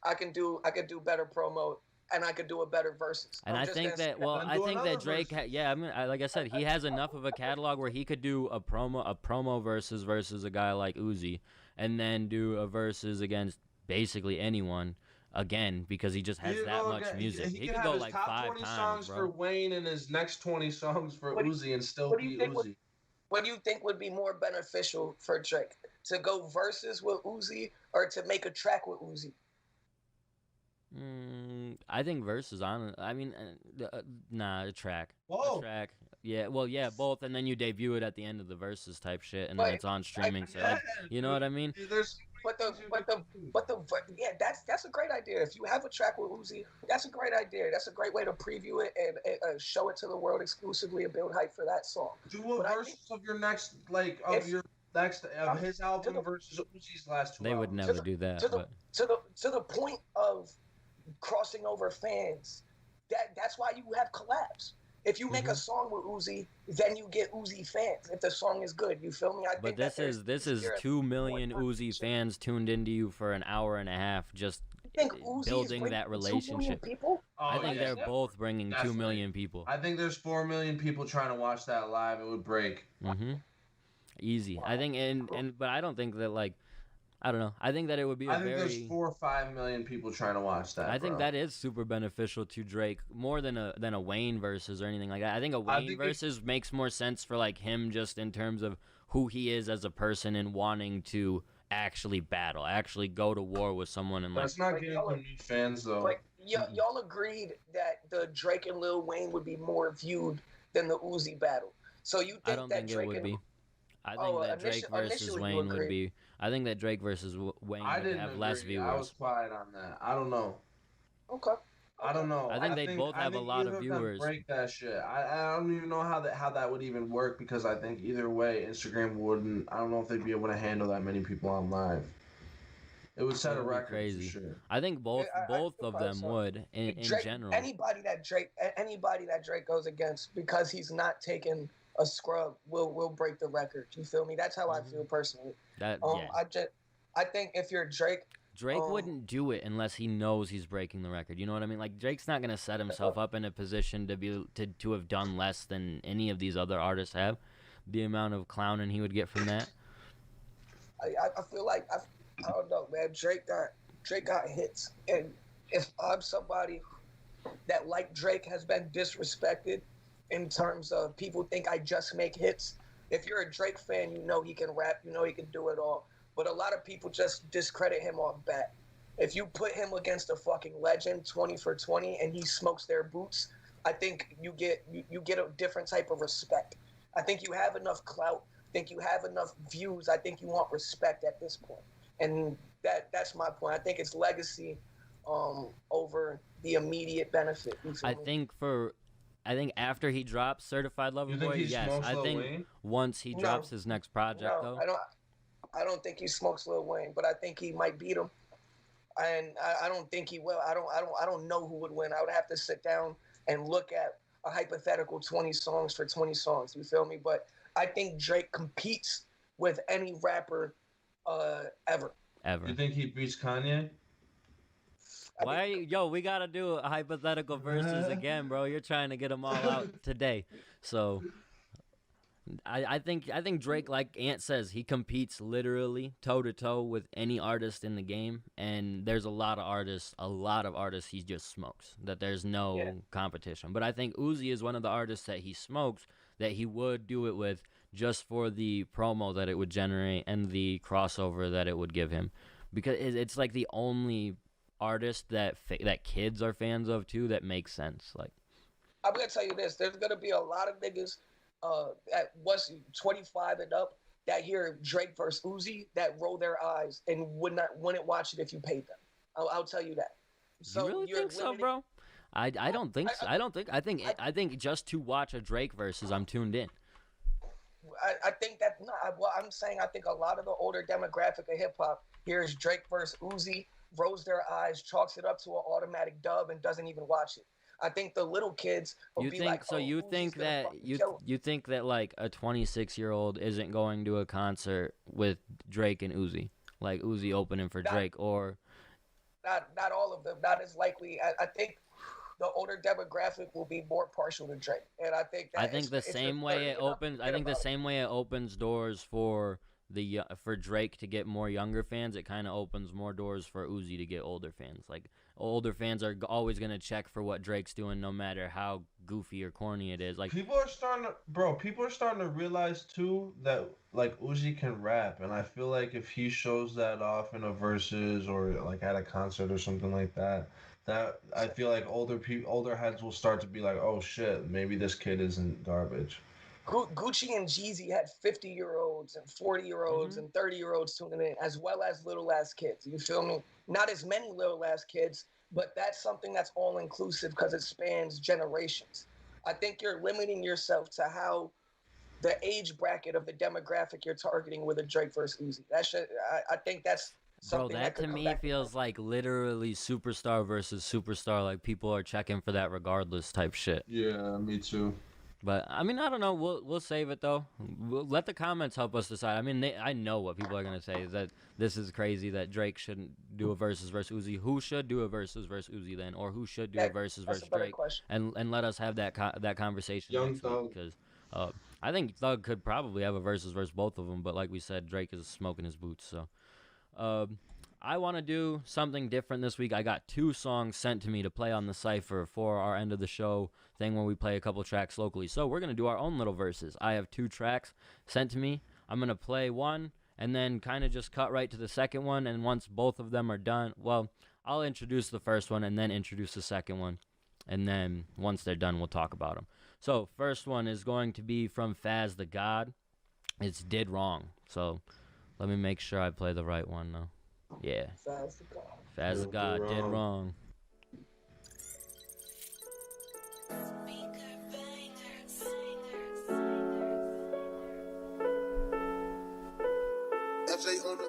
I can do better promo, and I could do a better versus. And I think that Drake, like I said, he has enough of a catalog where he could do a promo versus a guy like Uzi, and then do a versus against basically anyone again because he just has that much music. He could go like 5 times, songs bro. for Wayne and his next 20 songs for Uzi and still be Uzi. What do you think would be more beneficial for Drake? To go versus with Uzi or to make a track with Uzi? I think verses on. I mean, nah, a track. Whoa. A track. Yeah, well, yeah, both, and then you debut it at the end of the verses type shit, and then But it's on I, streaming. So like, you know what I mean? There's but yeah, that's a great idea. If you have a track with Uzi, that's a great idea. That's a great way to preview it and show it to the world exclusively and build hype for that song. do a But I verses think of your next, like, of if your next of his album the- versus Uzi's last 2 They would albums. never do that, to the but to the point of crossing over fans. That's why you have collabs. If you make a song with Uzi, then you get Uzi fans. If the song is good, you feel me? I but think this that is 2 million Uzi fans tuned into you for an hour and a half, just I think Uzi is building bringing that 2 million relationship. people. I think they're yeah. both bringing 2 Definitely. million people. I think there's 4 million people trying to watch that live. It would break. Easy. I think, but I don't think that, like, I don't know. I think that it would be I think there's 4 or 5 million people trying to watch that. I think bro. that is super beneficial to Drake more than a Wayne versus or anything like that. I think a Wayne versus makes more sense for like him just in terms of who he is as a person and wanting to actually battle, actually go to war with someone and like. That's not getting him new fans though. Like y'all agreed that the Drake and Lil Wayne would be more viewed than the Uzi battle. So you think I don't that think Drake it would and, be. I think that Drake versus initially you Wayne would agreed. be. I think that Drake versus Wayne I would didn't have agree. less viewers. I was quiet on that. I don't know. Okay. I don't know. I think they both have a lot of either them viewers. break that shit. I don't even know how that would even work because I think either way Instagram wouldn't. I don't know if they'd be able to handle that many people on live. It would set a Would be record crazy. for sure. I think both I both feel of probably them so. would in Drake, general. anybody that Drake goes against because he's not taking a scrub will break the record. You feel me? That's how I feel personally. That yeah. I think if you're Drake Wouldn't do it unless he knows he's breaking the record. You know what I mean? Like Drake's not gonna set himself up in a position to have done less than any of these other artists have. The amount of clowning he would get from that. I feel like I don't know, man. Drake got hits, and if I'm somebody that like Drake has been disrespected in terms of people think I just make hits. If you're a Drake fan, you know he can rap, you know he can do it all. But a lot of people just discredit him off bat. If you put him against a fucking legend, 20 for 20, and he smokes their boots, I think you get a different type of respect. I think you have enough clout. I think you have enough views. I think you want respect at this point. And that's my point. I think it's legacy over the immediate benefit. I think after he drops Certified Lover You think Boy, he yes. smokes I Lil think Wayne? once he drops his next project, though. I don't think he smokes Lil Wayne, but I think he might beat him. And I don't think he will. I don't know who would win. I would have to sit down and look at a hypothetical 20 songs for 20 songs. You feel me? But I think Drake competes with any rapper ever. Ever. You think he beats Kanye? We gotta do a hypothetical versus again, bro. You're trying to get them all out today. So I think Drake, like Ant says, he competes literally toe to toe with any artist in the game, and there's a lot of artists he just smokes, that there's no competition. But I think Uzi is one of the artists that he smokes that he would do it with just for the promo that it would generate and the crossover that it would give him, because it's like the only artist that kids are fans of too that makes sense. Like, I'm gonna tell you this: there's gonna be a lot of niggas that was 25 and up that hear Drake versus Uzi that roll their eyes and wouldn't watch it if you paid them. I'll tell you that. So you really think so, bro? I don't think so. I think just to watch a Drake versus, I'm tuned in. I think that I'm saying I think a lot of the older demographic of hip hop hears Drake versus Uzi, rolls their eyes, chalks it up to an automatic dub, and doesn't even watch it. I think the little kids will be like, you think that like a 26-year-old isn't going to a concert with Drake and Uzi, like Uzi opening for Drake, or not all of them, not as likely. I think the older demographic will be more partial to Drake, and I think the same way it opens. I think the same way it opens doors for Drake to get more younger fans, it kind of opens more doors for Uzi to get older fans. Like, older fans are always gonna check for what Drake's doing, no matter how goofy or corny it is. Like, people are starting to realize too that like Uzi can rap, and I feel like if he shows that off in a versus or like at a concert or something like that, that I feel like older heads will start to be like, oh shit, maybe this kid isn't garbage. Gucci and Jeezy had 50-year-olds and 40-year-olds and 30-year-olds tuning in, as well as little ass kids. You feel me? Not as many little ass kids, but that's something that's all inclusive because it spans generations. I think you're limiting yourself to how the age bracket of the demographic you're targeting with a Drake versus Uzi. That shit, I think that's something. Bro, that to me feels like literally superstar versus superstar. Like people are checking for that regardless type shit. Yeah, me too. But I mean, I don't know. We'll save it though. We'll let the comments help us decide. I mean, I know what people are gonna say is that this is crazy that Drake shouldn't do a versus Uzi. Who should do a versus Uzi then, or who should do a versus Drake? And let us have that conversation. Young Thug, because I think Thug could probably have a versus both of them. But like we said, Drake is smoking his boots. So I want to do something different this week. I got 2 songs sent to me to play on the Cypher for our end of the show thing when we play a couple tracks locally. So we're going to do our own little verses. I have 2 tracks sent to me. I'm going to play one and then kind of just cut right to the second one. And once both of them are done, well, I'll introduce the first one and then introduce the second one. And then once they're done, we'll talk about them. So first one is going to be from Faz the God. It's Did Wrong. So let me make sure I play the right one now. Yeah. Faz the God did wrong.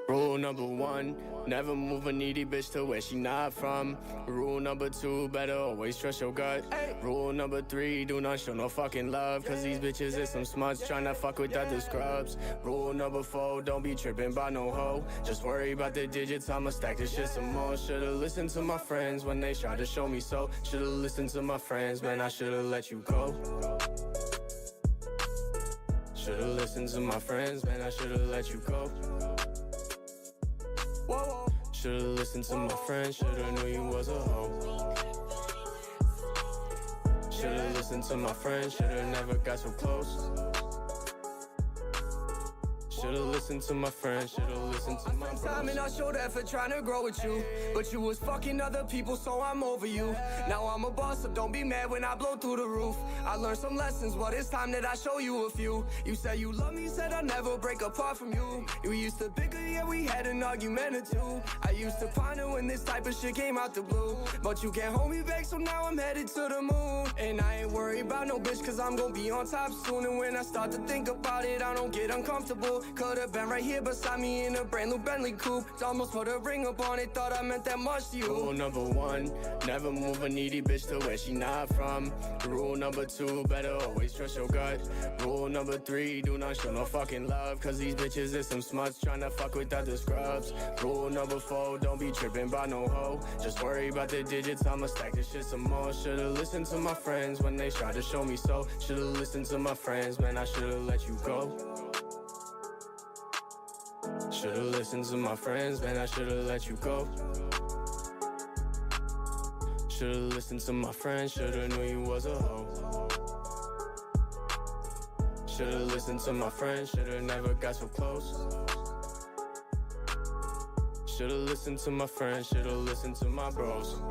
Rule number 1, never move a needy bitch to where she not from. Rule number 2, better always trust your gut. Rule number 3, do not show no fucking love, cause these bitches is some smuts tryna fuck with other scrubs. Rule number 4, don't be tripping by no hoe. Just worry about the digits, I'ma stack this shit some more. Should've listened to my friends when they tried to show me so. Should've listened to my friends, man, I should've let you go. Should've listened to my friends, man, I should've let you go. Whoa. Should've listened to my friends, should've knew you was a hoe. Should've listened to my friends, should've never got so close. Should've listened to my friends, should've listened to my bros. Time and I showed effort trying to grow with you, but you was fucking other people, so I'm over you. Now I'm a boss, so don't be mad when I blow through the roof. I learned some lessons, but it's time that I show you a few. You said you love me, said I'll never break apart from you. You used to bicker, yeah, we had an argument or two. I used to ponder when this type of shit came out the blue, but you can't hold me back, so now I'm headed to the moon. And I ain't worried about no bitch, cause I'm gonna be on top soon. And when I start to think about it, I don't get uncomfortable. Could've been right here beside me in a brand new Bentley coupe. Almost put a ring up on it, thought I meant that much to you. Rule number 1, never move a needy bitch to where she not from. Rule number 2, better always trust your gut. Rule number 3, do not show no fucking love, cause these bitches is some smuts tryna fuck with other scrubs. Rule number 4, don't be tripping by no hoe. Just worry about the digits, I'ma stack this shit some more. Should've listened to my friends when they tried to show me so. Should've listened to my friends, man, I should've let you go. Should've listened to my friends, man, I should've let you go. Should've listened to my friends, should've knew you was a hoe. Should've listened to my friends, should've never got so close. Should've listened to my friends, should've listened to my bros.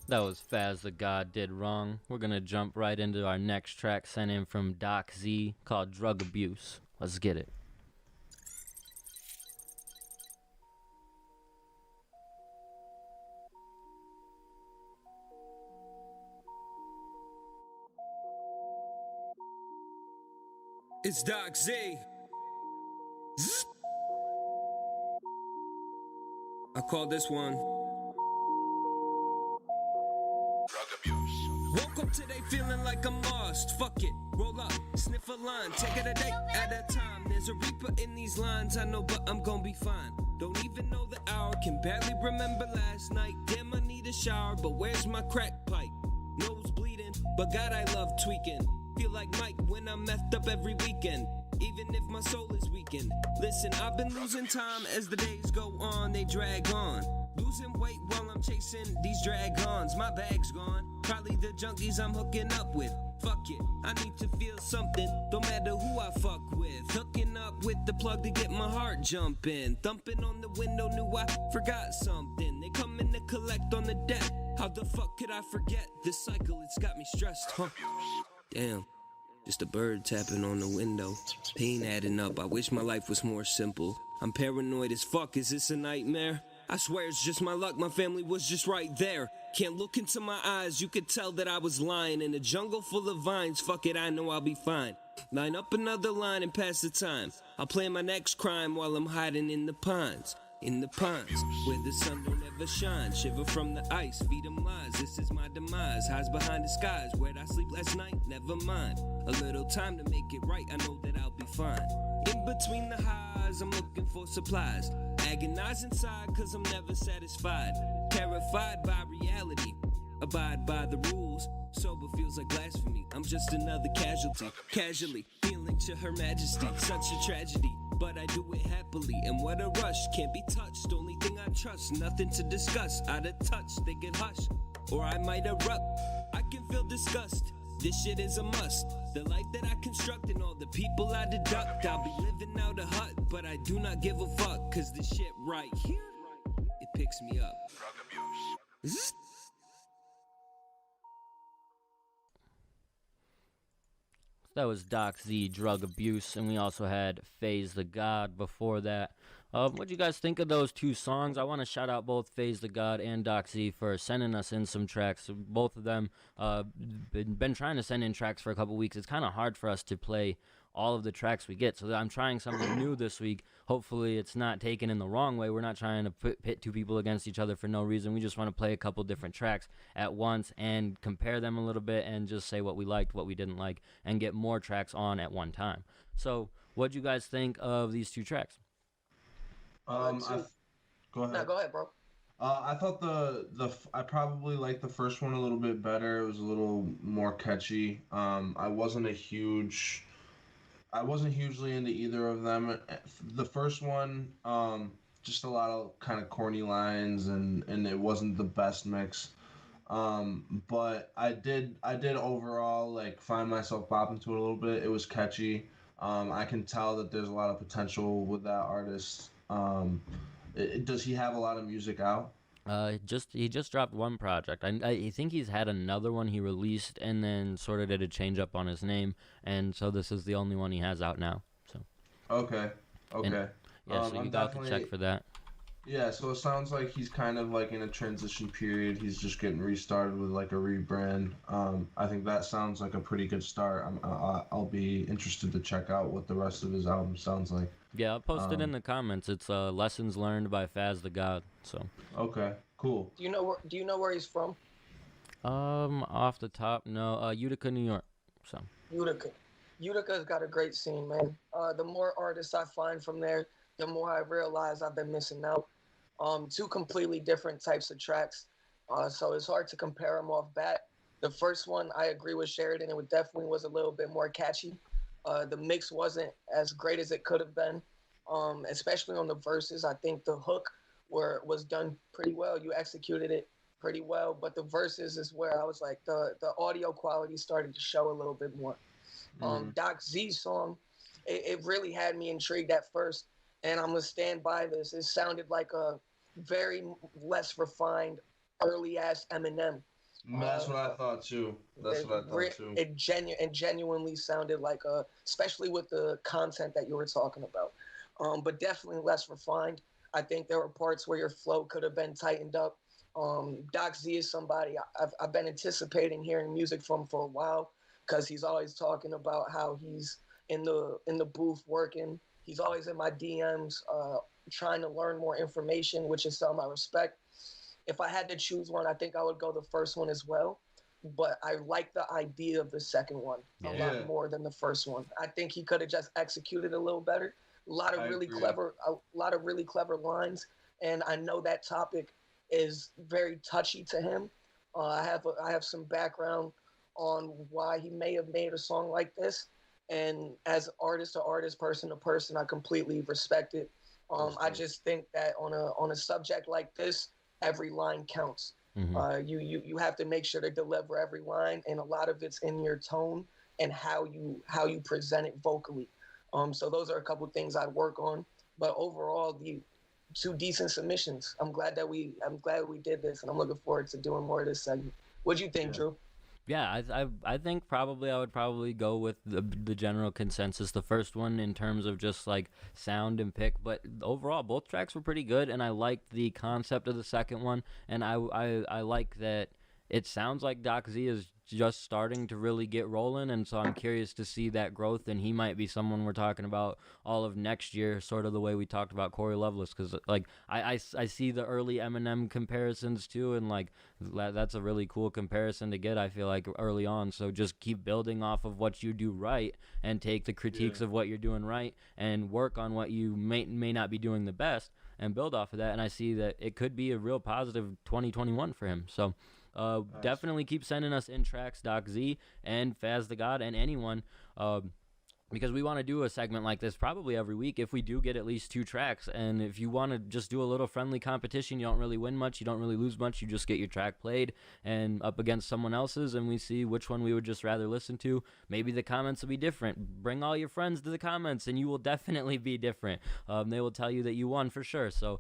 That was Faz the God Did Wrong. We're going to jump right into our next track sent in from Doc Z called Drug Abuse. Let's get it. It's Doc Z. I call this one Woke up today feeling like I'm lost. Fuck it, roll up, sniff a line, take it a day at a time. There's a reaper in these lines, I know, but I'm gonna be fine. Don't even know the hour, can barely remember last night. Damn, I need a shower, but where's my crack pipe? Nose bleeding, but God, I love tweaking. Feel like Mike when I'm messed up every weekend, even if my soul is weakened. Listen, I've been losing time as the days go on, they drag on. Losing weight while I'm chasing these drag-ons. My bag's gone, probably the junkies I'm hooking up with. Fuck it, I need to feel something, no matter who I fuck with. Hooking up with the plug to get my heart jumping. Thumping on the window, knew I forgot something. They coming to collect on the deck. How the fuck could I forget this cycle? It's got me stressed, huh? Damn, just a bird tapping on the window. Pain adding up, I wish my life was more simple. I'm paranoid as fuck, is this a nightmare? I swear it's just my luck, my family was just right there. Can't look into my eyes, you could tell that I was lying. In a jungle full of vines, fuck it, I know I'll be fine. Line up another line and pass the time. I'll plan my next crime while I'm hiding in the pines. In the pines, where the sun don't ever shine. Shiver from the ice, feed them lies, this is my demise. Hides behind the skies, where'd I sleep last night? Never mind, a little time to make it right, I know that I'll be fine. In between the highs, I'm looking for supplies. Agonize inside, cause I'm never satisfied. Terrified by reality, abide by the rules. Sober feels like blasphemy, I'm just another casualty. Casually, feeling to her majesty, such a tragedy. But I do it happily, and what a rush, can't be touched. Only thing I trust, nothing to discuss. Out of touch, they get hush, or I might erupt. I can feel disgust, this shit is a must. The life that I construct and all the people I deduct. I'll be living out a hut, but I do not give a fuck. Cause this shit right here, it picks me up. That was Doc Z, Drug Abuse, and we also had FaZe the God before that. What do you guys think of those two songs? I want to shout out both FaZe the God and Doc Z for sending us in some tracks. Both of them been trying to send in tracks for a couple weeks. It's kind of hard for us to play all of the tracks we get, so I'm trying something new this week. Hopefully it's not taken in the wrong way. We're not trying to pit two people against each other for no reason. We just want to play a couple different tracks at once and compare them a little bit and just say what we liked, what we didn't like, and get more tracks on at one time. So what do you guys think of these two tracks? Go ahead. No, go ahead, bro. I thought I probably liked the first one a little bit better. It was a little more catchy. I wasn't hugely into either of them. The first one, just a lot of kind of corny lines, and it wasn't the best mix. But I did overall like find myself bopping to it a little bit. It was catchy. I can tell that there's a lot of potential with that artist. Does he have a lot of music out? He just dropped one project. I think he's had another one he released and then sort of did a change up on his name, and so this is the only one he has out now. So okay. And, yeah, so you got to check for that. Yeah, so it sounds like he's kind of like in a transition period. He's just getting restarted with like a rebrand. I think that sounds like a pretty good start. I'll be interested to check out what the rest of his album sounds like. Yeah, I'll post it in the comments. It's Lessons Learned by FaZe the God. So. Okay, cool. Do you know where he's from? Off the top, no. Utica, New York. So. Utica's got a great scene, man. The more artists I find from there, the more I realize I've been missing out. Two completely different types of tracks, so it's hard to compare them off bat. The first one, I agree with Sheridan, it definitely was a little bit more catchy. The mix wasn't as great as it could have been, especially on the verses. I think the hook was done pretty well. You executed it pretty well, but the verses is where I was like, the audio quality started to show a little bit more. Doc Z's song, it really had me intrigued at first, and I'm going to stand by this. It sounded like a very less refined, early-ass Eminem. That's what I thought too. It genuinely sounded like especially with the content that you were talking about. But definitely less refined. I think there were parts where your flow could have been tightened up. Doc Z is somebody I've been anticipating hearing music from for a while, because he's always talking about how he's in the booth working. He's always in my DMs trying to learn more information, which is something I respect. If I had to choose one, I think I would go the first one as well. But I like the idea of the second one a lot more than the first one. I think he could have just executed a little better. A lot of really clever lines, and I know that topic is very touchy to him. I have some background on why he may have made a song like this, and as artist to artist, person to person, I completely respect it. I just think that on a subject like this, every line counts. You have to make sure to deliver every line, and a lot of it's in your tone and how you present it vocally. So those are a couple things I work on. But overall, the two decent submissions. I'm glad we did this, and I'm looking forward to doing more of this segment. What do you think, Drew? Yeah, I think I would probably go with the general consensus, the first one, in terms of just like sound and pick. But overall, both tracks were pretty good, and I liked the concept of the second one, and I like that it sounds like Doc Z is just starting to really get rolling, and so I'm curious to see that growth, and he might be someone we're talking about all of next year, sort of the way we talked about Corey Loveless, because like I see the early Eminem comparisons too, and like that's a really cool comparison to get, I feel like, early on. So just keep building off of what you do right, and take the critiques of what you're doing right, and work on what you may not be doing the best, and build off of that. And I see that it could be a real positive 2021 for him. So definitely keep sending us in tracks, Doc Z and Faz the God, and anyone, because we want to do a segment like this probably every week if we do get at least 2 tracks. And if you want to just do a little friendly competition, you don't really win much, you don't really lose much, you just get your track played and up against someone else's, and we see which one we would just rather listen to. Maybe the comments will be different. Bring all your friends to the comments and you will definitely be different. They will tell you that you won for sure. So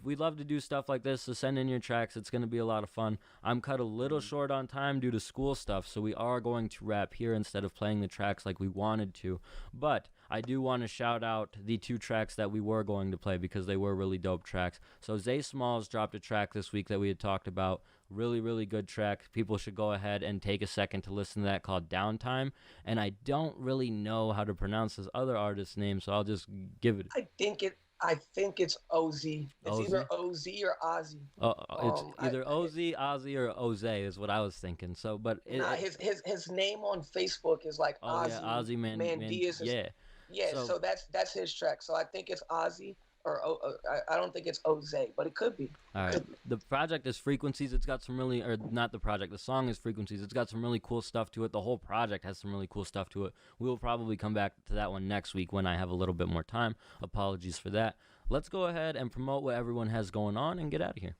we'd love to do stuff like this, so send in your tracks. It's going to be a lot of fun. I'm cut a little short on time due to school stuff, so we are going to wrap here instead of playing the tracks like we wanted to. But I do want to shout out the 2 tracks that we were going to play, because they were really dope tracks. So Zay Smalls dropped a track this week that we had talked about. Really, really good track. People should go ahead and take a second to listen to that, called Downtime. And I don't really know how to pronounce this other artist's name, so I'll just give it. I think it's OZ. It's either OZ or Ozzy. It's either OZ, Ozzy, or Oze is what I was thinking. So, but his name on Facebook is like Ozzy. Yeah, Ozzy Mandias. Yeah. So that's his track. So I think it's Ozzy, or I don't think it's Oze, but it could be. All right. The project is Frequencies. It's got some really, or not the project, the song is Frequencies. It's got some really cool stuff to it. The whole project has some really cool stuff to it. We will probably come back to that one next week when I have a little bit more time. Apologies for that. Let's go ahead and promote what everyone has going on and get out of here.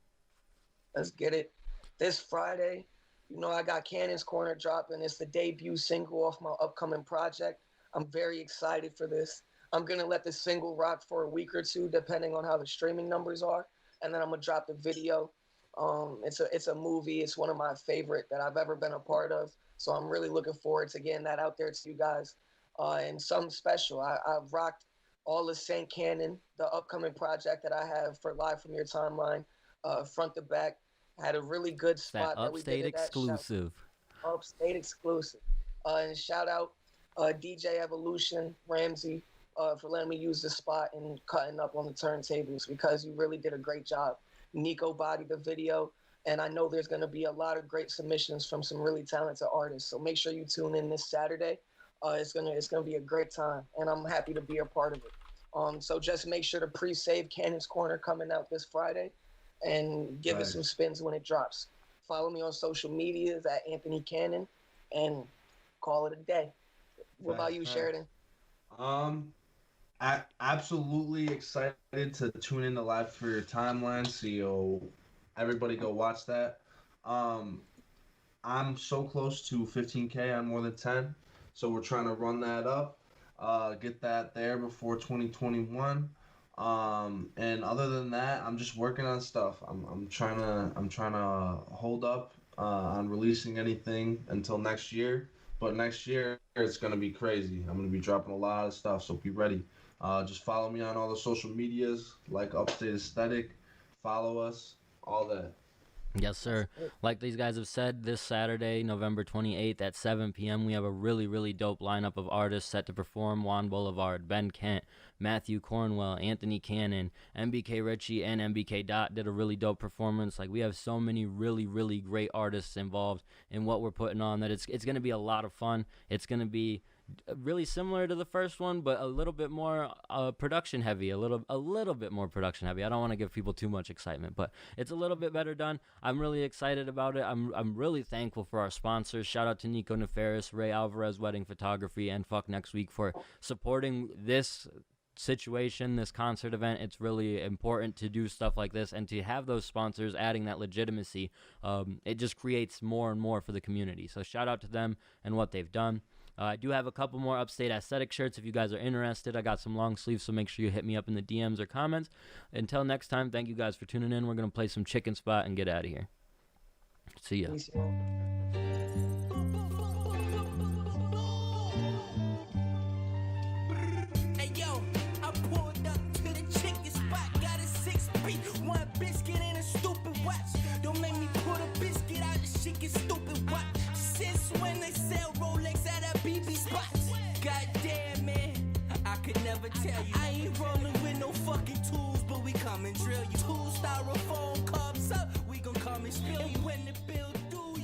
Let's get it. This Friday, I got Cannon's Corner dropping. It's the debut single off my upcoming project. I'm very excited for this. I'm going to let the single rock for a week or 2, depending on how the streaming numbers are. And then I'm going to drop the video. It's a movie. It's one of my favorite that I've ever been a part of. So I'm really looking forward to getting that out there to you guys. And something special. I've rocked all of St. Cannon, the upcoming project that I have for Live From Your Timeline, front to back. Had a really good spot. That Upstate exclusive. Upstate exclusive. And shout out DJ Evolution, Ramsey, for letting me use the spot and cutting up on the turntables, because you really did a great job. Nico bodied the video, and I know there's going to be a lot of great submissions from some really talented artists. So make sure you tune in this Saturday. It's gonna be a great time, and I'm happy to be a part of it. So just make sure to pre-save Cannon's Corner coming out this Friday, and give it some spins when it drops. Follow me on social medias at Anthony Cannon, and call it a day. What about you, Sheridan? Absolutely excited to tune in to Live For Your Timeline. So everybody go watch that. I'm so close to 15K on more than 10. So we're trying to run that up, get that there before 2021. And other than that, I'm just working on stuff. I'm trying to hold up on releasing anything until next year. But next year it's gonna be crazy. I'm gonna be dropping a lot of stuff, so be ready. Just follow me on all the social medias, like Upstate Aesthetic. Follow us, all that. Yes, sir. Like these guys have said, this Saturday, November 28th at 7 p.m., we have a really, really dope lineup of artists set to perform. Juan Boulevard, Ben Kent, Matthew Cornwell, Anthony Cannon, MBK Ritchie, and MBK Dot did a really dope performance. Like, we have so many really, really great artists involved in what we're putting on that it's going to be a lot of fun. It's going to be really similar to the first one, but a little bit more production heavy, a little bit more production heavy. I don't want to give people too much excitement, but it's a little bit better done. I'm really excited about it. I'm really thankful for our sponsors. Shout out to Nico Nefaris, Ray Alvarez Wedding Photography, and Fuck Next Week for supporting this situation, this concert event, it's really important to do stuff like this, and to have those sponsors adding that legitimacy. It just creates more and more for the community. So shout out to them and what they've done. I do have a couple more Upstate Aesthetic shirts if you guys are interested. I got some long sleeves, so make sure you hit me up in the DMs or comments. Until next time, thank you guys for tuning in. We're going to play some Chicken Spot and get out of here. See ya. Peace. Hey yo, I pulled up to the chicken spot, got a 6-piece, one biscuit and a stupid watch. Don't make me pull the biscuit out, the shit get stupid watch. Since when they sell Rolex at a BB spots? Goddamn man, I could never tell you. I ain't rolling with no fucking tools, but we come and drill you. Tools styrofoam.